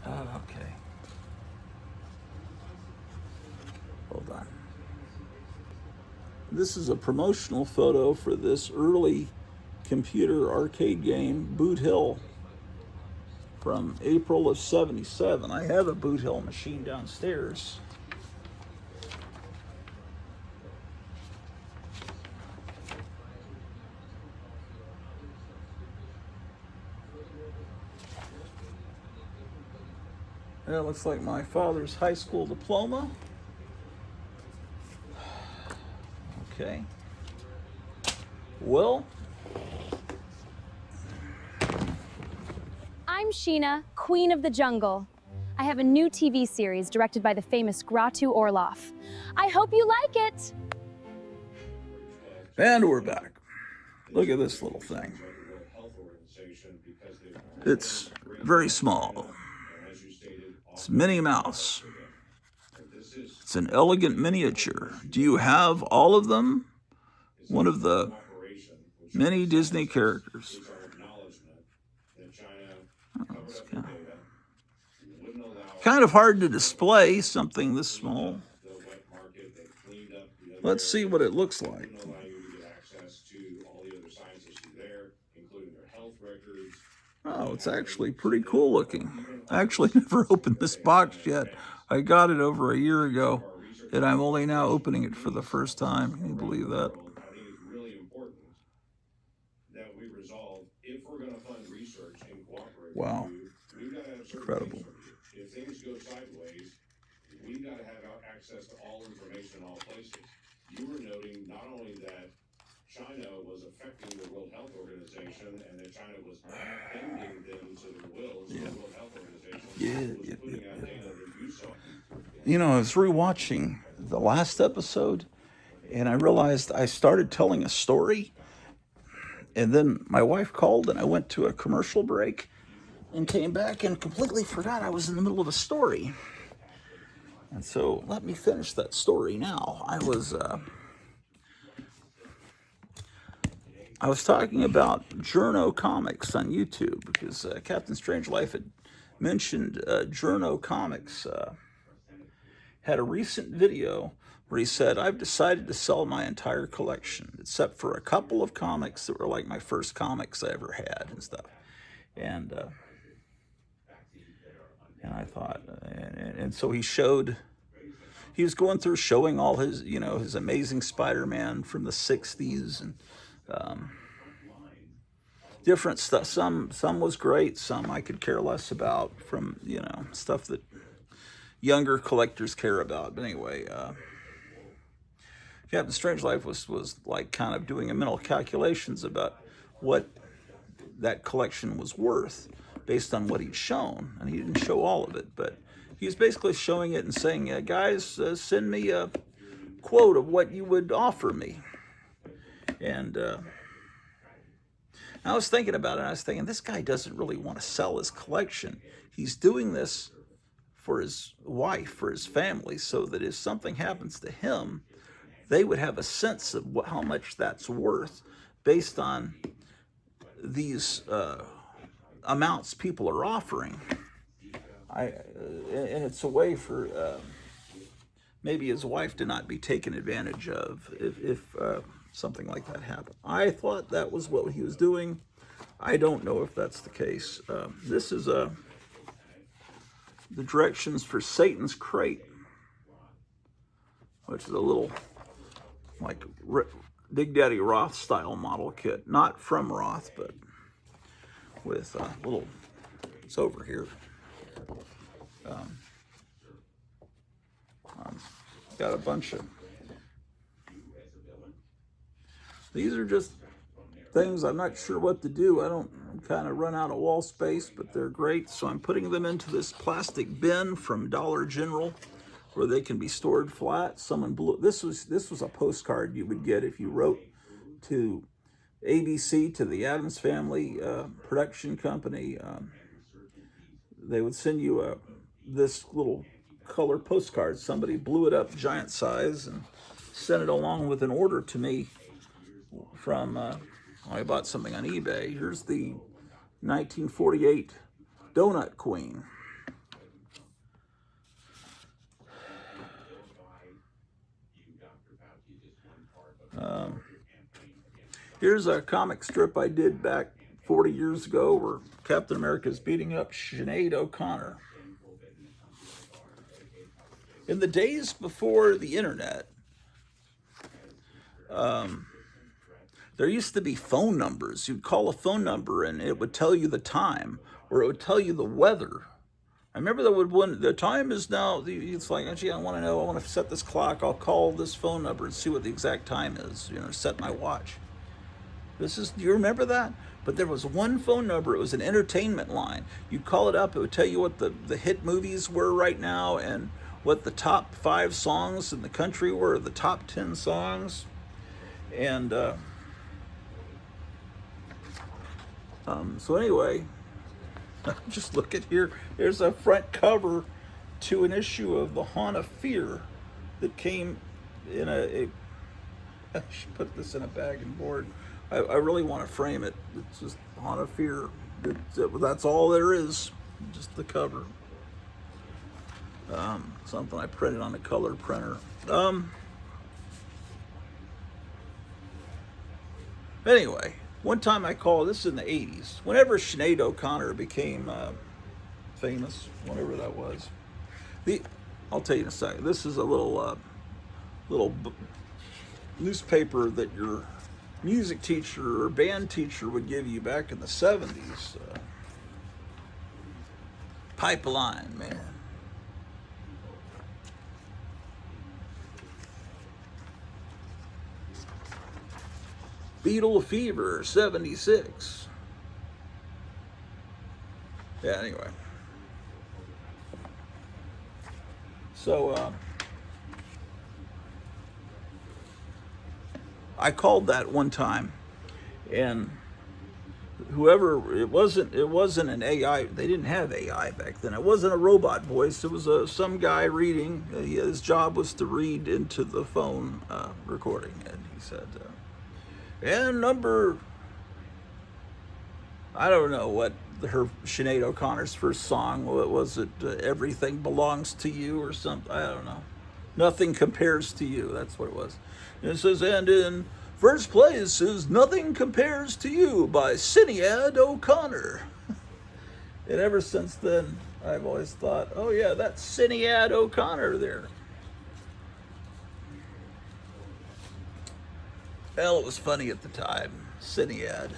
Okay. Hold on. This is a promotional photo for this early computer arcade game, Boot Hill, from April of '77. I have a Boot Hill machine downstairs. That looks like my father's high school diploma. Okay. Well, I'm Sheena, Queen of the Jungle. I have a new TV series directed by the famous Grottu Orloff. I hope you like it. and we're back. Look at this little thing. It's very small. It's Minnie Mouse. It's an elegant miniature. Do you have all of them? One of the many Disney characters. Oh, it's kind of hard to display something this small. Let's see what it looks like. Oh, it's actually pretty cool looking. I actually never opened this box yet. I got it over a year ago, and I'm only now opening it for the first time. Can you believe that? I think it's really important that we resolve if we're going to fund research and cooperate. Wow. With you, we've got to have certain Incredible. things from you. If things go sideways, we've got to have access to all information in all places. You were noting not only that China was affecting the World Health Organization and that China was bending them to their wills. The World Health Organization was putting out data that you saw. You know, I was rewatching the last episode, and I realized I started telling a story, and then my wife called, and I went to a commercial break and came back and completely forgot I was in the middle of a story. And so let me finish that story now. I was talking about Journo Comics on YouTube because Captain Strangelife had mentioned Journo Comics. Had a recent video where he said, I've decided to sell my entire collection, except for a couple of comics that were like my first comics I ever had and stuff. And I thought, and so he was going through showing all his, his Amazing Spider-Man from the 60s and different stuff. Some was great, some I could care less about from, stuff that younger collectors care about. But anyway, Captain Strangelife was like kind of doing a mental calculations about what that collection was worth based on what he'd shown. And he didn't show all of it, but he was basically showing it and saying, guys, send me a quote of what you would offer me. And I was thinking about it, and I was thinking, this guy doesn't really want to sell his collection. He's doing this for his wife, for his family, so that if something happens to him, they would have a sense of how much that's worth based on these amounts people are offering. And it's a way for maybe his wife to not be taken advantage of if something like that happened. I thought that was what he was doing. I don't know if that's the case. This is the directions for Satan's Crate, which is a little like Big Daddy Roth style model kit. Not from Roth, but with little, it's over here. Got a bunch of, these are just things I'm not sure what to do. I'm kind of run out of wall space, but they're great. So I'm putting them into this plastic bin from Dollar General where they can be stored flat. Someone blew, this was a postcard you would get if you wrote to ABC, to the Addams Family production company. They would send you this little color postcard. Somebody blew it up giant size and sent it along with an order to me from, I bought something on eBay. Here's the 1948 Donut Queen. Here's a comic strip I did back 40 years ago where Captain America's beating up Sinead O'Connor. In the days before the internet, there used to be phone numbers. You'd call a phone number and it would tell you the time, or it would tell you the weather. I remember that when the time is now, it's like, gee, I want to know, I want to set this clock, I'll call this phone number and see what the exact time is, set my watch. Do you remember that? But there was one phone number, it was an entertainment line. You'd call it up, it would tell you what the hit movies were right now and what the top 5 songs in the country were, the top 10 songs. And so anyway, just look at here. There's a front cover to an issue of the Haunt of Fear that came in I should put this in a bag and board. I really want to frame it. It's just Haunt of Fear. That's all there is, just the cover. Something I printed on a color printer. Anyway, one time I called, this is in the 80s, whenever Sinead O'Connor became famous, whenever that was. I'll tell you in a second. This is a little newspaper that your music teacher or band teacher would give you back in the 70s. Pipeline, man. Beetle Fever, 76. Yeah, anyway. So, I called that one time, and whoever, it wasn't an AI, they didn't have AI back then. It wasn't a robot voice. It was some guy reading. His job was to read into the phone recording, and he said, and number, I don't know what Sinead O'Connor's first song, what was it, Everything Belongs to You or something, I don't know. Nothing Compares to You, that's what it was. And it says, and in first place is Nothing Compares to You by Sinead O'Connor. And ever since then, I've always thought, oh yeah, that's Sinead O'Connor there. Well, it was funny at the time, Sinead.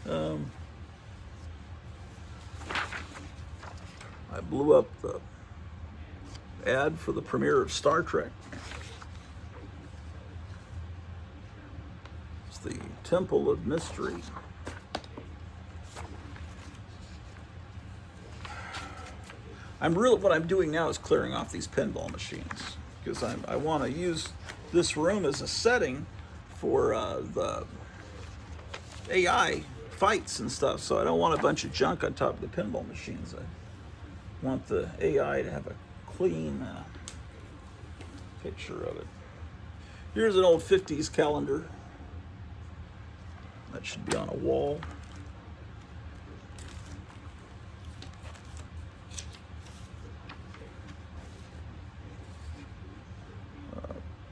I blew up the ad for the premiere of Star Trek. It's the Temple of Mystery. What I'm doing now is clearing off these pinball machines because I want to use this room as a setting for the AI fights and stuff. So I don't want a bunch of junk on top of the pinball machines. I want the AI to have a clean picture of it. Here's an old 50s calendar. That should be on a wall.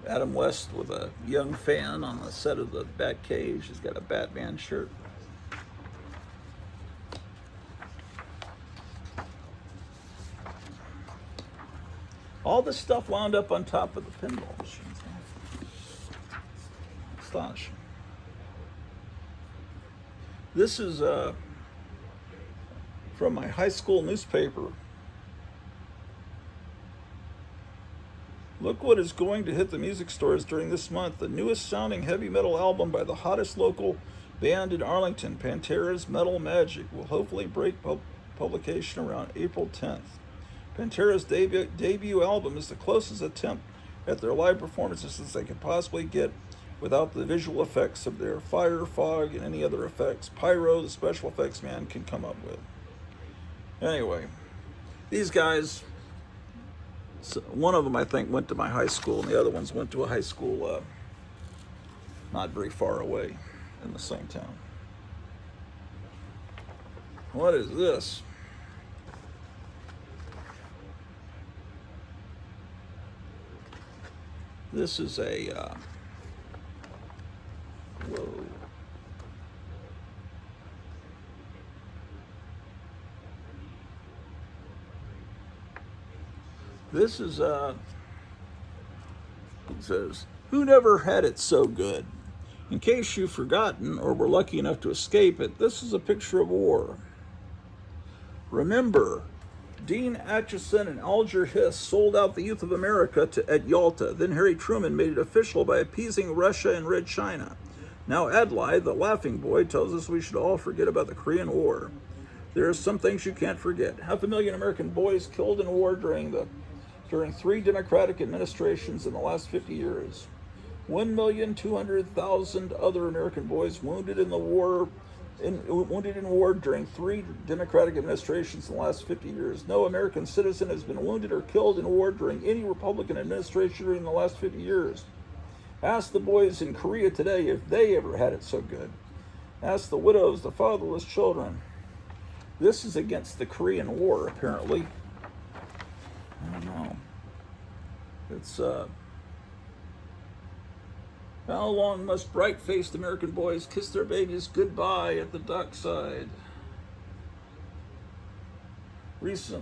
Adam West with a young fan on the set of the Batcave. He's got a Batman shirt. All this stuff wound up on top of the pinball machines. Astonishing. This is from my high school newspaper. Look what is going to hit the music stores during this month. The newest sounding heavy metal album by the hottest local band in Arlington, Pantera's Metal Magic, will hopefully break publication around April 10th. Pantera's debut album is the closest attempt at their live performances as they could possibly get without the visual effects of their fire, fog, and any other effects pyro the special effects man can come up with. Anyway, these guys, so one of them I think went to my high school, and the other ones went to a high school not very far away in the same town. What is this? This is a whoa. This is it says, "Who never had it so good?" In case you've forgotten or were lucky enough to escape it, this is a picture of war. Remember, Dean Acheson and Alger Hiss sold out the youth of America at Yalta. Then Harry Truman made it official by appeasing Russia and Red China. Now Adlai, the laughing boy, tells us we should all forget about the Korean War. There are some things you can't forget. 500,000 American boys killed in war during 3 Democratic administrations in the last 50 years. 1,200,000 other American boys wounded in war during 3 Democratic administrations in the last 50 years. No American citizen has been wounded or killed in war during any Republican administration during the last 50 years. Ask the boys in Korea today if they ever had it so good. Ask the widows, the fatherless children. This is against the Korean War, apparently. I don't know. It's, how long must bright-faced American boys kiss their babies goodbye at the dockside?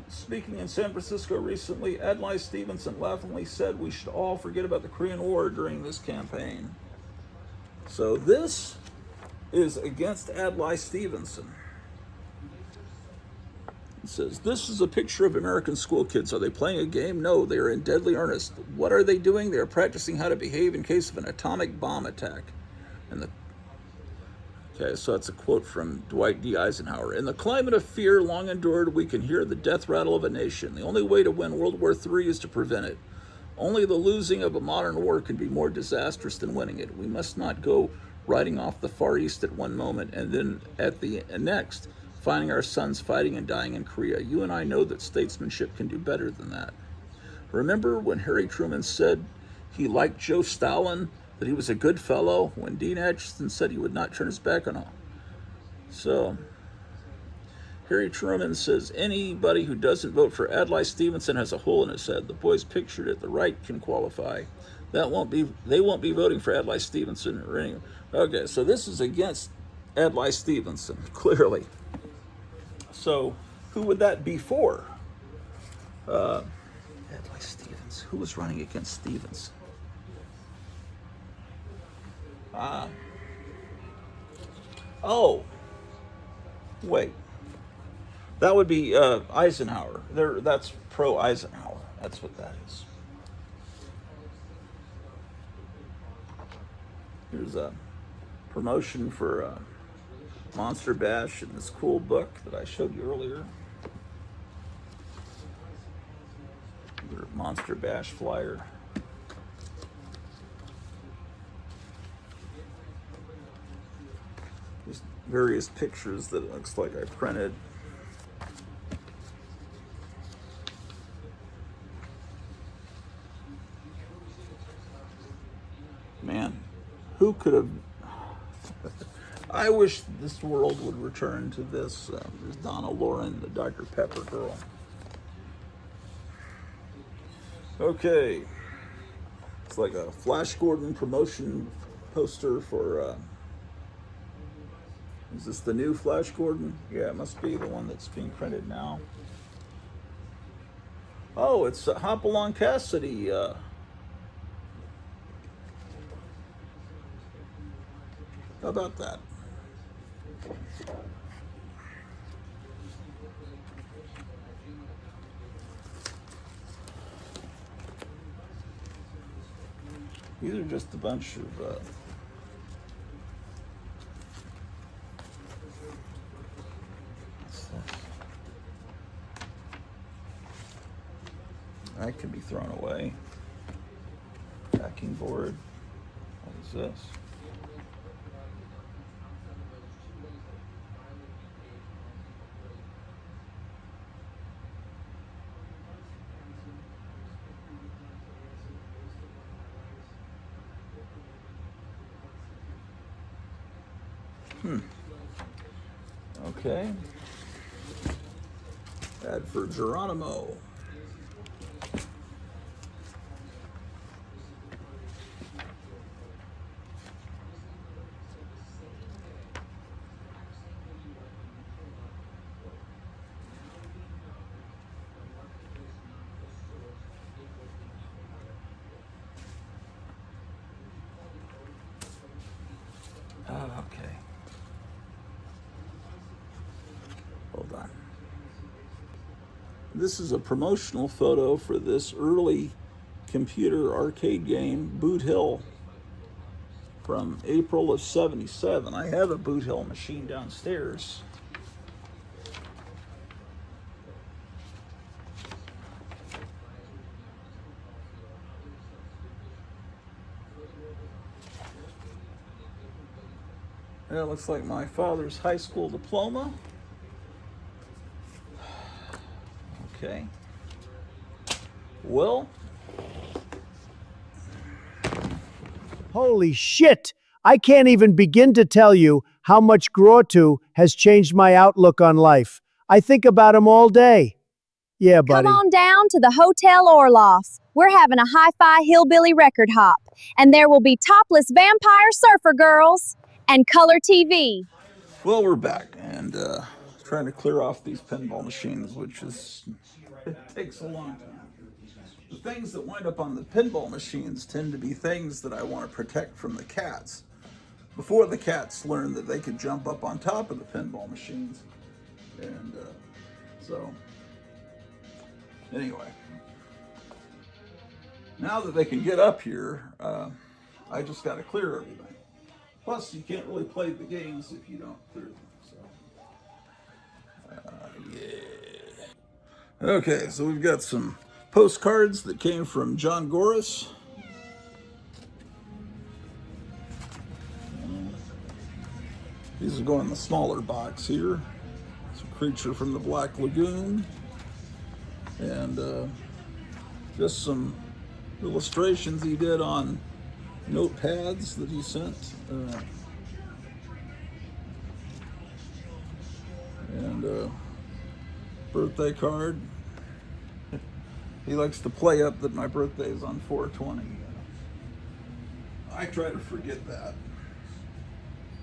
Speaking in San Francisco recently, Adlai Stevenson laughingly said we should all forget about the Korean War during this campaign. So this is against Adlai Stevenson. It says, this is a picture of American school kids. Are they playing a game? No, they are in deadly earnest. What are they doing? They are practicing how to behave in case of an atomic bomb attack. Okay, so that's a quote from Dwight D. Eisenhower. In the climate of fear long endured, we can hear the death rattle of a nation. The only way to win World War III is to prevent it. Only the losing of a modern war can be more disastrous than winning it. We must not go riding off the Far East at one moment and then at the next, finding our sons fighting and dying in Korea. You and I know that statesmanship can do better than that. Remember when Harry Truman said he liked Joe Stalin, that he was a good fellow, when Dean Acheson said he would not turn his back on him? So, Harry Truman says anybody who doesn't vote for Adlai Stevenson has a hole in his head. The boys pictured it. The right can qualify. They won't be voting for Adlai Stevenson or anyone. Okay, so this is against Adlai Stevenson, clearly. So, who would that be for? Adlai Stevenson. Who was running against Stevenson? Oh, wait. That would be Eisenhower. That's pro-Eisenhower. That's what that is. Here's a promotion for Monster Bash in this cool book that I showed you earlier. Their Monster Bash flyer. Just various pictures that it looks like I printed. who could have... I wish this world would return to this. There's Donna Lauren, the Dr. Pepper girl. Okay. It's like a Flash Gordon promotion poster for... is this the new Flash Gordon? Yeah, it must be the one that's being printed now. Oh, it's Hopalong Cassidy. How about that? These are just a bunch of that can be thrown away. Backing board. What is this? Okay. Ad for Geronimo. Okay. Hold on. This is a promotional photo for this early computer arcade game, Boot Hill, from April of '77. I have a Boot Hill machine downstairs. That looks like my father's high school diploma. Okay. Well. Holy shit! I can't even begin to tell you how much Grottu has changed my outlook on life. I think about him all day. Yeah, buddy. Come on down to the Hotel Orloff. We're having a hi-fi hillbilly record hop, and there will be topless vampire surfer girls and color TV. Well, we're back and trying to clear off these pinball machines, which is it takes a long time. The things that wind up on the pinball machines tend to be things that I want to protect from the cats. Before the cats learned that they could jump up on top of the pinball machines. And so, anyway. Now that they can get up here, I just got to clear everything. Plus, you can't really play the games if you don't clear them. So, yeah. Okay, so we've got some postcards that came from John Goris. These will go in the smaller box here. It's a creature from the Black Lagoon. And just some illustrations he did on notepads that he sent. And birthday card. He likes to play up that my birthday is on 4/20. I try to forget that.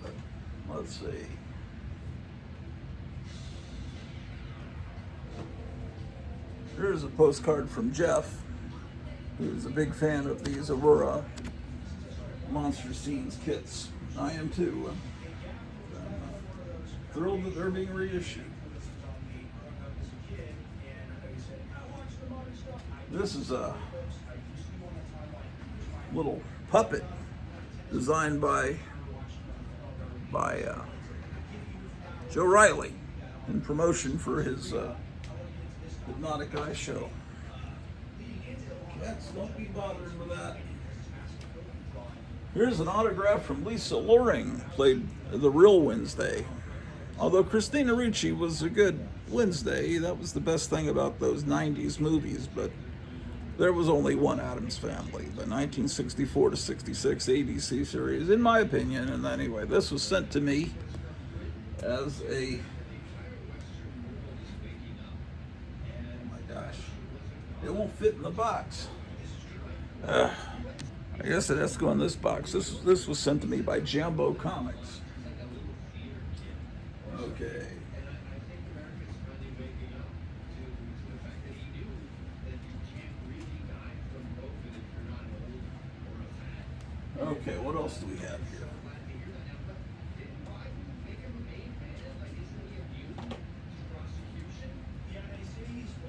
But let's see. Here's a postcard from Jeff, who's a big fan of these Aurora Monster Scenes kits. I am too. Thrilled that they're being reissued. This is a little puppet designed by Joe Riley in promotion for his Hypnotic Eye show. Cats, don't be bothered with that. Here's an autograph from Lisa Loring, played the real Wednesday. Although Christina Ricci was a good Wednesday, that was the best thing about those 90s movies, but there was only one Addams Family, the 1964 to 66 ABC series, in my opinion. And anyway, this was sent to me as a, oh my gosh, it won't fit in the box. I guess it has to go in this box. This was sent to me by Jambo Comics. Okay. Okay, what else do we have here?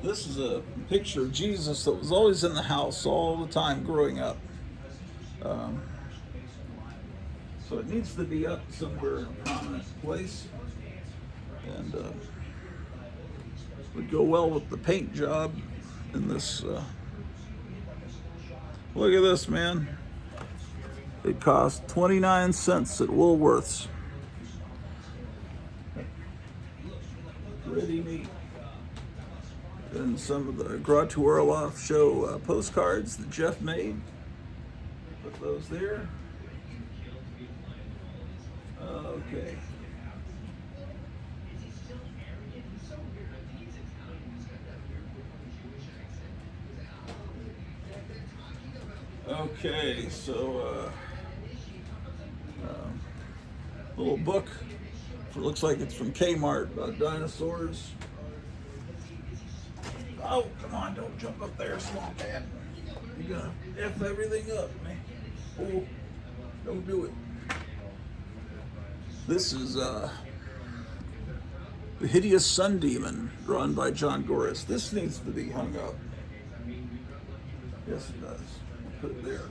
This is a picture of Jesus that was always in the house all the time growing up. So it needs to be up somewhere in a prominent place. And would go well with the paint job in this. Look at this, man. It cost 29 cents at Woolworth's. Pretty neat. And some of the Grottu Orloff show postcards that Jeff made. Put those there. Okay. Okay, so little book. It looks like it's from Kmart about dinosaurs. Oh, come on, don't jump up there, Swamp Man. You're gonna F everything up, man. Oh, don't do it. This is The Hideous Sun Demon, drawn by John Goris. This needs to be hung up. Yes, it does. Put it there.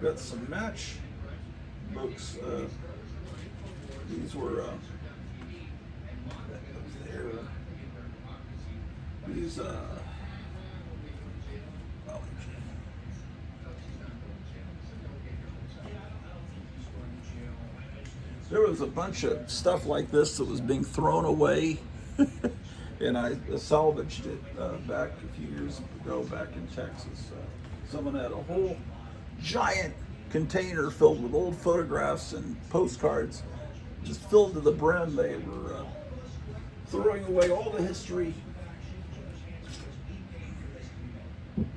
Got some match books. These were that goes there. These there was a bunch of stuff like this that was being thrown away. And I salvaged it back a few years ago back in Texas. Someone had a whole giant container filled with old photographs and postcards, just filled to the brim. They were throwing away all the history. Man,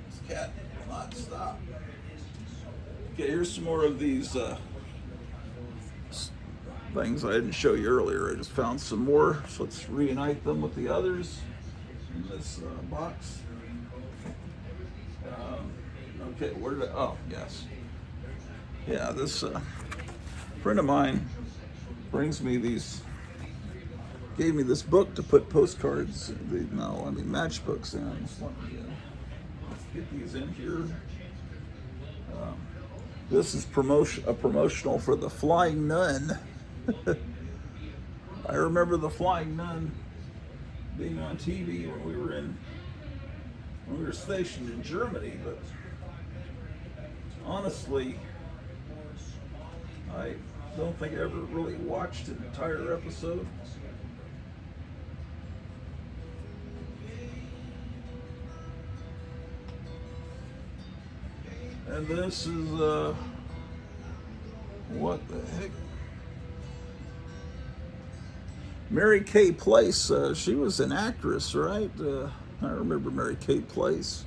this cat will not stop. Okay, here's some more of these things I didn't show you earlier. I just found some more, so let's reunite them with the others in this box. Okay, where did I, oh, yes. Yeah, this friend of mine brings me these, gave me this book to put postcards, matchbooks in. So let me get these in here. This is a promotional for the Flying Nun. I remember the Flying Nun being on TV when we were stationed in Germany, but honestly, I don't think I ever really watched an entire episode. And this is what the heck? Mary Kay Place. She was an actress, right? I remember Mary Kay Place.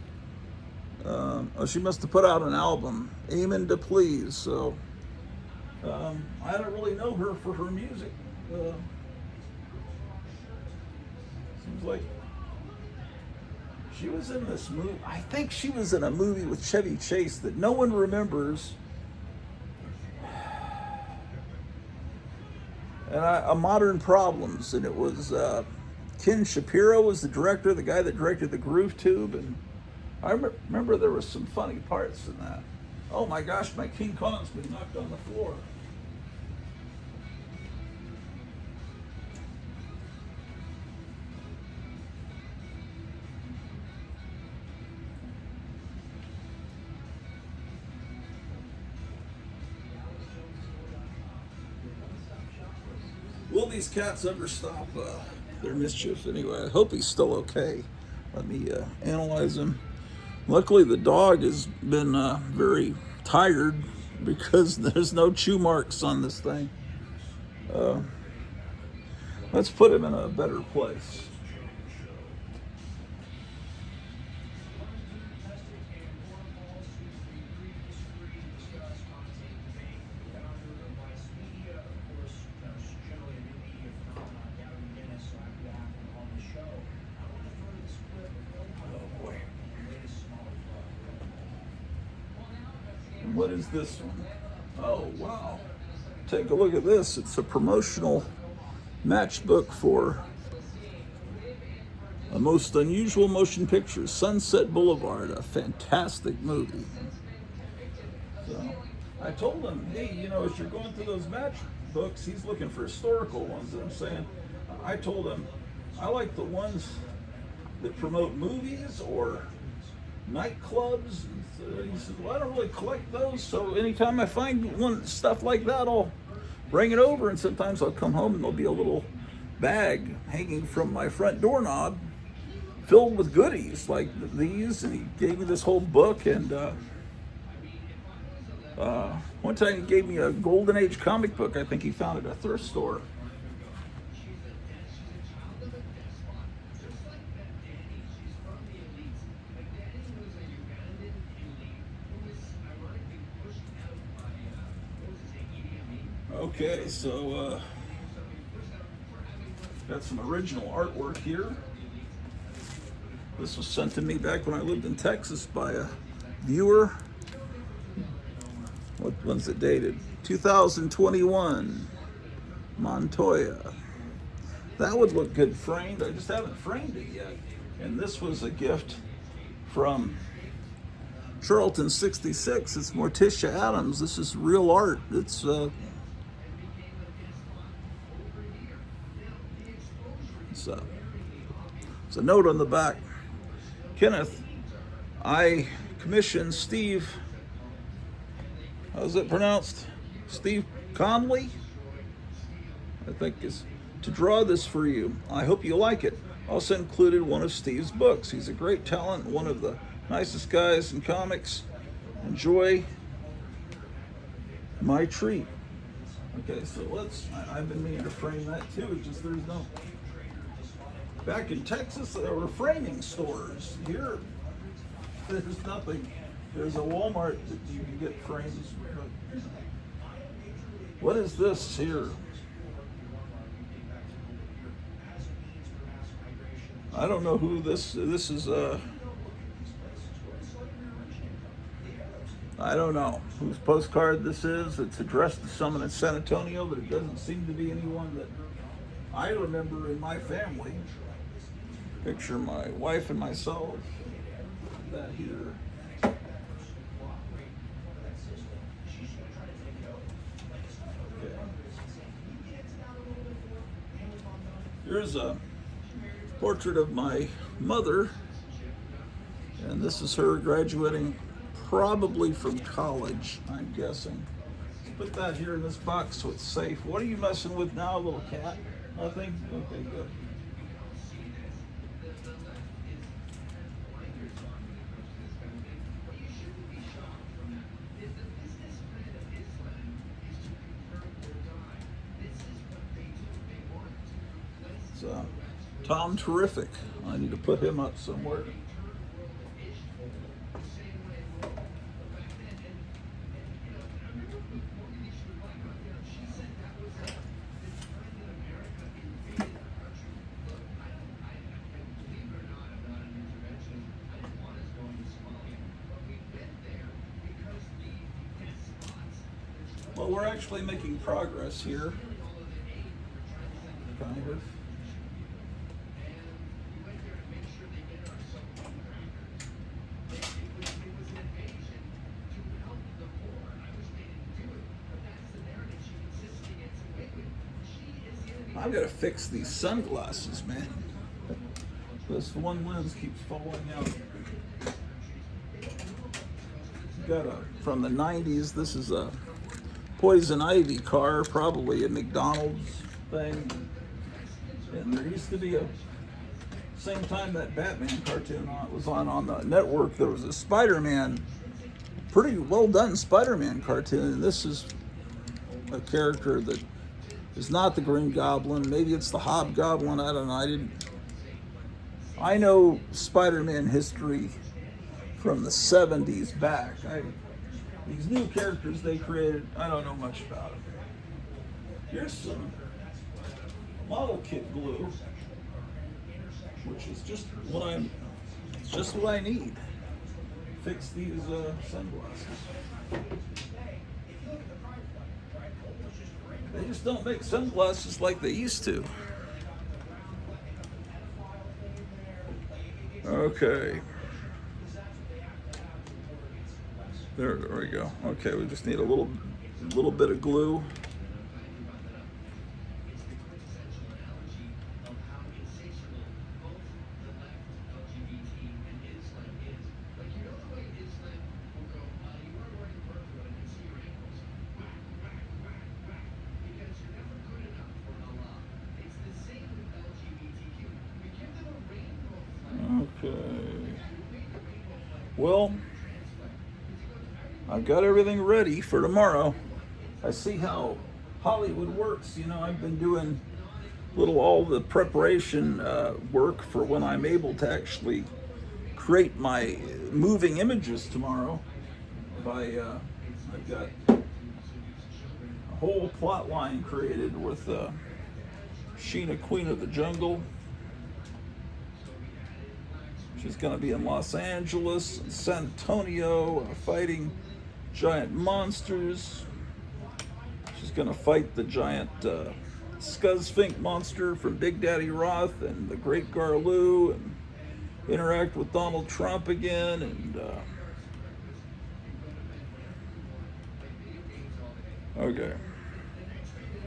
She must have put out an album, Aiming to Please. So I don't really know her for her music. Seems like she was in this movie. I think she was in a movie with Chevy Chase that no one remembers. And Modern Problems, and it was Ken Shapiro was the director, the guy that directed The Groove Tube, and I remember there was some funny parts in that. Oh my gosh, my King Kong's been knocked on the floor. Will these cats ever stop their mischief? Anyway, I hope he's still okay. Let me analyze him. Luckily, the dog has been very tired because there's no chew marks on this thing. Let's put him in a better place. What is this one? Oh, wow. Take a look at this. It's a promotional matchbook for A Most Unusual Motion Picture, Sunset Boulevard, a fantastic movie. So I told him, hey, you know, as you're going through those matchbooks, he's looking for historical ones. And I'm saying, I told him, I like the ones that promote movies or nightclubs. He said, well, I don't really collect those, so anytime I find one stuff like that, I'll bring it over, and sometimes I'll come home and there'll be a little bag hanging from my front doorknob filled with goodies like these, and he gave me this whole book, and one time he gave me a Golden Age comic book. I think he found at a thrift store. Okay, so got some original artwork here. This was sent to me back when I lived in Texas by a viewer. When's it dated? 2021, Montoya. That would look good framed. I just haven't framed it yet. And this was a gift from Charlton 66. It's Morticia Adams. This is real art. It's a note on the back. Kenneth, I commissioned Steve, how's it pronounced? Steve Conley, I think, is to draw this for you. I hope you like it. Also included one of Steve's books. He's a great talent, one of the nicest guys in comics. Enjoy my treat. Okay, so I've been meaning to frame that too, it's just there's no. Back in Texas, there were framing stores. Here, there's nothing. There's a Walmart that you can get frames. What is this here? I don't know who this is. I don't know whose postcard this is. It's addressed to someone in San Antonio, but it doesn't seem to be anyone that I remember in my family. Picture my wife and myself. That here. Okay. Here's a portrait of my mother, and this is her graduating probably from college, I'm guessing. Put that here in this box so it's safe. What are you messing with now, little cat? Nothing? Okay, good. Tom Terrific. I need to put him up somewhere. Well, we're actually making progress here. Kind of. I've got to fix these sunglasses, man. This one lens keeps falling out. Got from the 90s. This is a Poison Ivy car, probably a McDonald's thing. And there used to be same time that Batman cartoon was on the network, there was a Spider-Man, pretty well done Spider-Man cartoon, and this is a character that is not the Green Goblin. Maybe it's the Hobgoblin. I don't know. I know Spider-Man history from the 70s back. These new characters they created, I don't know much about them. Here's some model kit glue, which is just what I need. Fix these sunglasses. They just don't make sunglasses like they used to. Okay. There we go. Okay, we just need a little bit of glue. Okay. Well, I've got everything ready for tomorrow. I see how Hollywood works. You know, I've been doing all the preparation work for when I'm able to actually create my moving images tomorrow. I've got a whole plot line created with Sheena, Queen of the Jungle. She's going to be in Los Angeles and San Antonio fighting giant monsters. She's going to fight the giant Scuzzfink monster from Big Daddy Roth and the Great Garloo, and interact with Donald Trump again. And okay,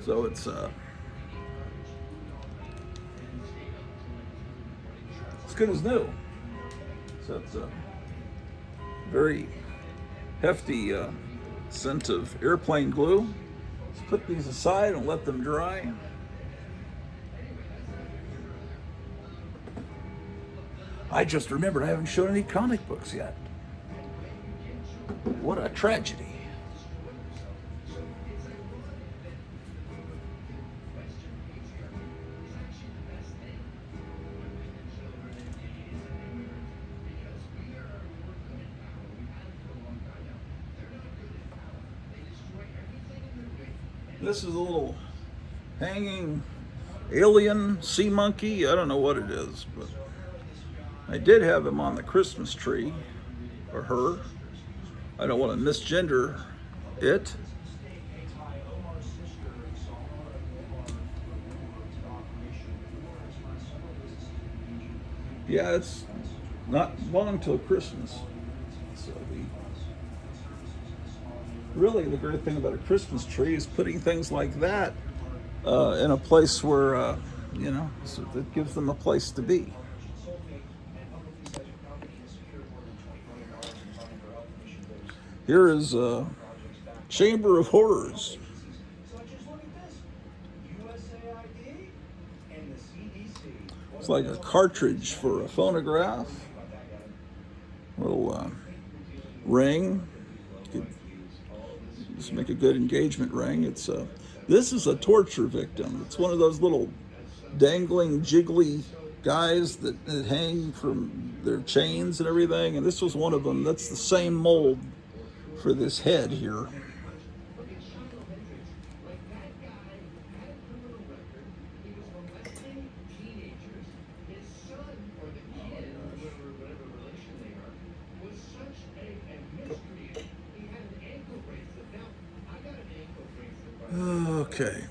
so it's good as new. So it's a very hefty scent of airplane glue. Let's put these aside and let them dry. I just remembered I haven't shown any comic books yet. What a tragedy. This is a little hanging alien sea monkey. I don't know what it is, but I did have him on the Christmas tree, or her. I don't want to misgender it. Yeah, it's not long till Christmas. So really, the great thing about a Christmas tree is putting things like that in a place where, so that gives them a place to be. Here is a Chamber of Horrors. It's like a cartridge for a phonograph. Little ring. Just make a good engagement ring. This is a torture victim. It's one of those little dangling, jiggly guys that hang from their chains and everything. And this was one of them. That's the same mold for this head here. Okay.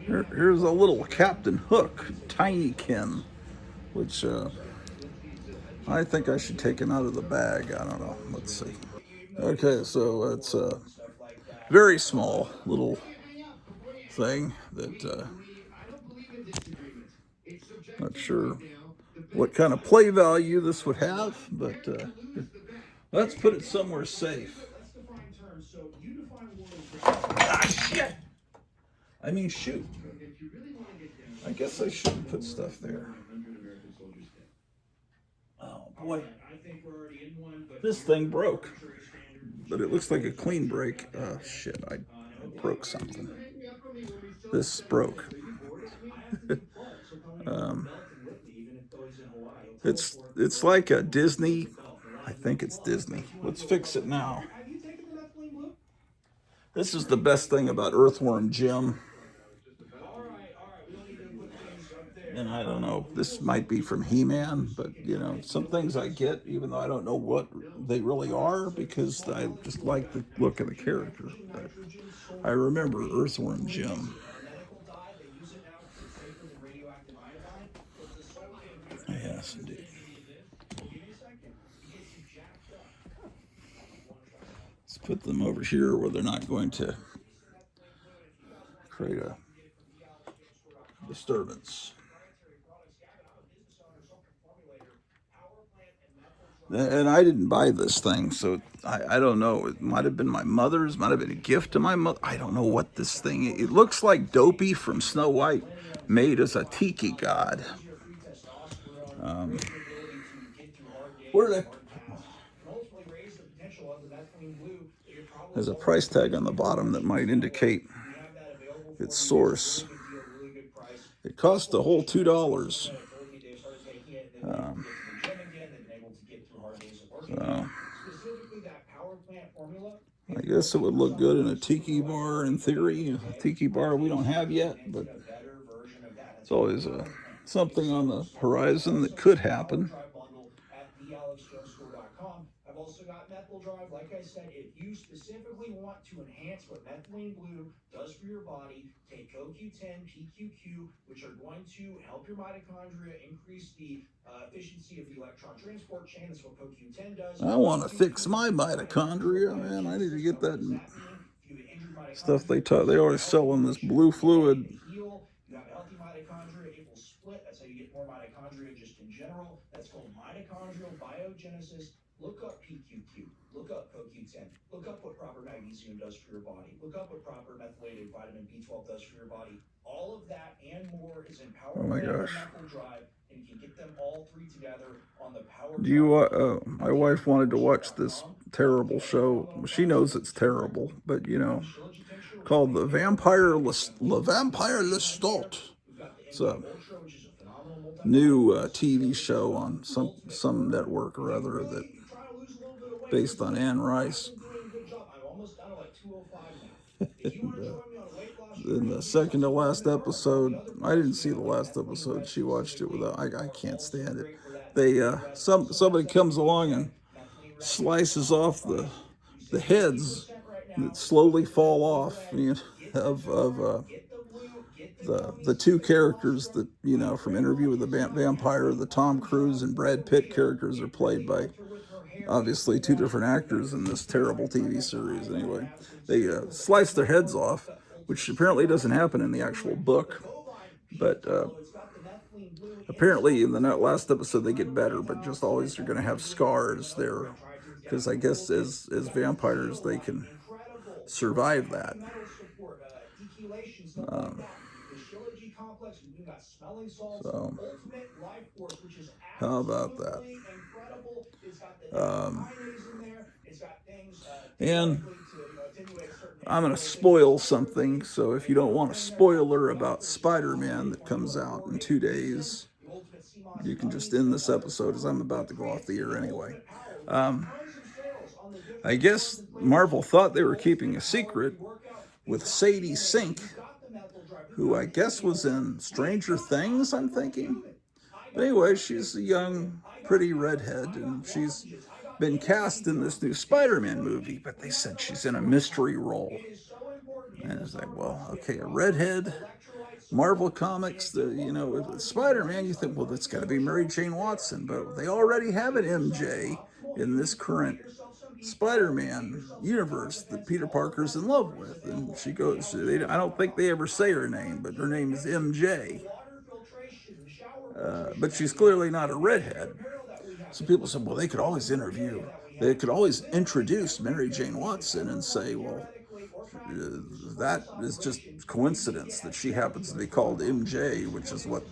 Here's a little Captain Hook Tinykin, which I think I should take him out of the bag. I don't know. Let's see. Okay, so it's a very small little thing that not sure what kind of play value this would have, but let's put it somewhere safe. Ah, shit! I mean, shoot. I guess I shouldn't put stuff there. Oh boy. This thing broke. But it looks like a clean break. Shit, I broke something. This broke. um, it's like a Disney. I think it's Disney. Let's fix it now. This is the best thing about Earthworm Jim. And I don't know, this might be from He-Man, but you know, some things I get, even though I don't know what they really are, because I just like the look of the character. But I remember Earthworm Jim. Yes, indeed. Let's put them over here where they're not going to create a disturbance. And I didn't buy this thing, so I don't know. It might have been my mother's, might have been a gift to my mother. I don't know what this thing is. It looks like Dopey from Snow White made as a tiki god. Where did I... There's a price tag on the bottom that might indicate its source. It cost a whole $2. So I guess it would look good in a tiki bar in theory. A tiki bar we don't have yet, but it's always something on the horizon that could happen. I've also got methyl drive. Like I said, if you specifically want to enhance what methylene blue does for your body, take CoQ10, PQQ, which are going to help your mitochondria increase the efficiency of the electron transport chain. That's what CoQ10 does. I want to fix my mitochondria, man. I need to get that stuff they taught. They always sell in this blue fluid. You have a healthy mitochondria, it will split. That's how you get more mitochondria just in general. That's called mitochondrial biogenesis. Look up PQQ, look up CoQ10, look up what proper magnesium does for your body, look up what proper methylated vitamin B12 does for your body. All of that and more is in Power Methyl Drive, and you can get them all three together on the Power. Do you? My wife wanted to watch this terrible show. She knows it's terrible, but you know, called The Vampire Lestat. It's a new TV show on some network or other that based on Anne Rice. In the second to last episode, I didn't see the last episode. She watched it without. I can't stand it. They somebody comes along and slices off the heads that slowly fall off, you know, of the two characters that, you know, from Interview with the Vampire, the Tom Cruise and Brad Pitt characters are played by obviously two different actors in this terrible TV series. Anyway, they slice their heads off, which apparently doesn't happen in the actual book, but apparently in the last episode they get better, but just always are going to have scars there, because I guess as vampires they can survive that. So how about that? And I'm going to spoil something, so if you don't want a spoiler about Spider-Man that comes out in 2 days, you can just end this episode, as I'm about to go off the air anyway. I guess Marvel thought they were keeping a secret with Sadie Sink, who I guess was in Stranger Things, I'm thinking. But anyway, she's a young, pretty redhead, and she's been cast in this new Spider-Man movie, but they said she's in a mystery role. And it's like, well, okay, a redhead, Marvel Comics, you know, with Spider-Man, you think, well, that's got to be Mary Jane Watson, but they already have an MJ in this current Spider-Man universe that Peter Parker's in love with, and she goes, I don't think they ever say her name, but her name is MJ. But she's clearly not a redhead. So people said, well, they could always introduce Mary Jane Watson and say, well, that is just coincidence that she happens to be called MJ, which is what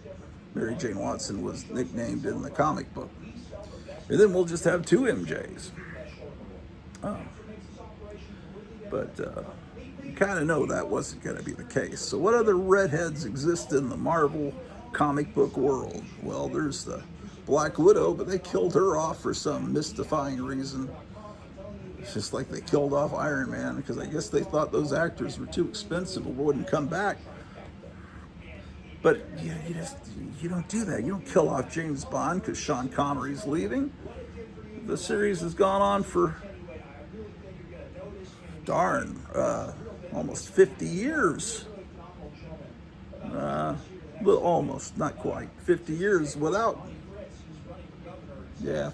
Mary Jane Watson was nicknamed in the comic book. And then we'll just have 2 MJs. But you kind of know that wasn't going to be the case. So what other redheads exist in the Marvel comic book world? Well, there's the Black Widow, but they killed her off for some mystifying reason. It's just like they killed off Iron Man, because I guess they thought those actors were too expensive or wouldn't come back. But you don't do that. You don't kill off James Bond because Sean Connery's leaving. The series has gone on for almost 50 years. Well, almost, not quite. 50 years without,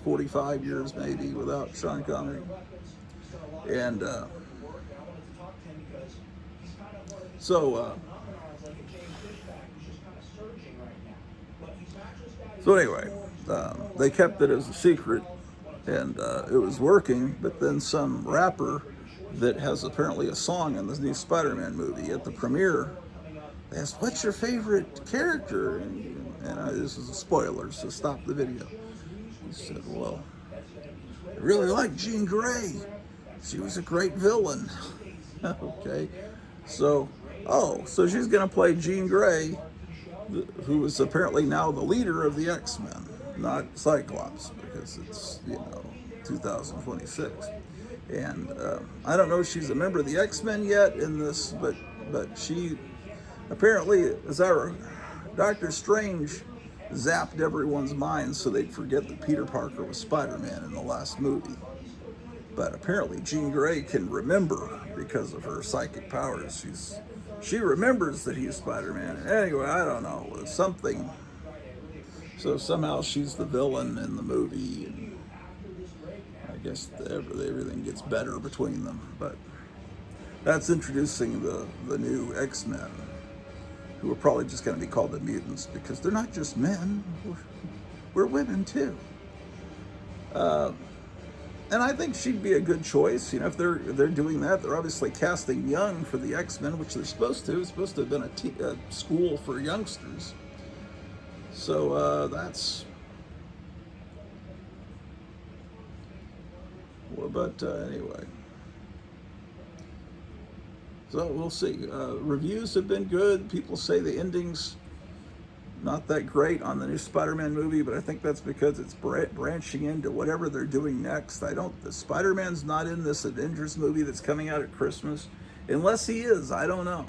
45 years maybe without Sean Connery. And so anyway, they kept it as a secret, and it was working, but then some rapper that has apparently a song in this new Spider-Man movie at the premiere, they asked, "What's your favorite character?" And this is a spoiler, so stop the video. He said, "Well, I really like Jean Grey. She was a great villain." Okay, so she's gonna play Jean Grey, who is apparently now the leader of the X-Men, not Cyclops, because it's 2026. And I don't know if she's a member of the X-Men yet in this, but she apparently, Dr. Strange zapped everyone's minds so they'd forget that Peter Parker was Spider-Man in the last movie. But apparently Jean Grey can remember because of her psychic powers. She remembers that he's Spider-Man. Anyway, I don't know, something. So somehow she's the villain in the movie, and I guess everything gets better between them. But that's introducing the new X-Men, who are probably just going to be called the mutants, because they're not just men, we're women too. And I think she'd be a good choice. If they're doing that, they're obviously casting young for the X-Men, which they're supposed to. It's supposed to have been a school for youngsters. So that's. Well, but anyway. So we'll see. Reviews have been good. People say the ending's not that great on the new Spider-Man movie, but I think that's because it's branching into whatever they're doing next. The Spider-Man's not in this Avengers movie that's coming out at Christmas, unless he is. I don't know.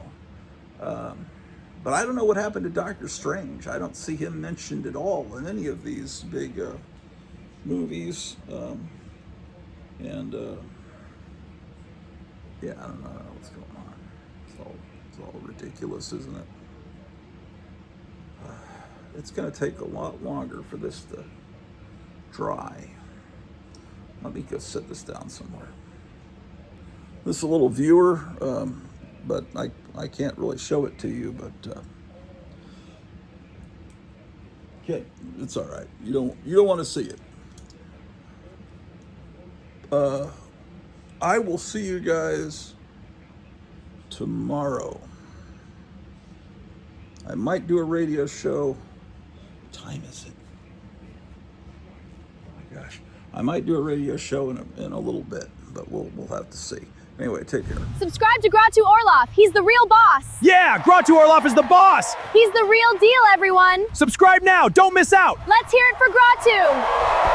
But I don't know what happened to Doctor Strange. I don't see him mentioned at all in any of these big movies. I don't know what's going on. It's all ridiculous, isn't it? It's going to take a lot longer for this to dry. Let me go set this down somewhere. This is a little viewer, but I can't really show it to you, but okay, it's all right. You don't want to see it. I will see you guys tomorrow. I might do a radio show. What time is it? Oh my gosh. I might do a radio show in a little bit, but we'll have to see. Anyway, take care. Subscribe to Grottu Orloff. He's the real boss. Yeah, Grottu Orloff is the boss! He's the real deal, everyone. Subscribe now, don't miss out! Let's hear it for Grottu.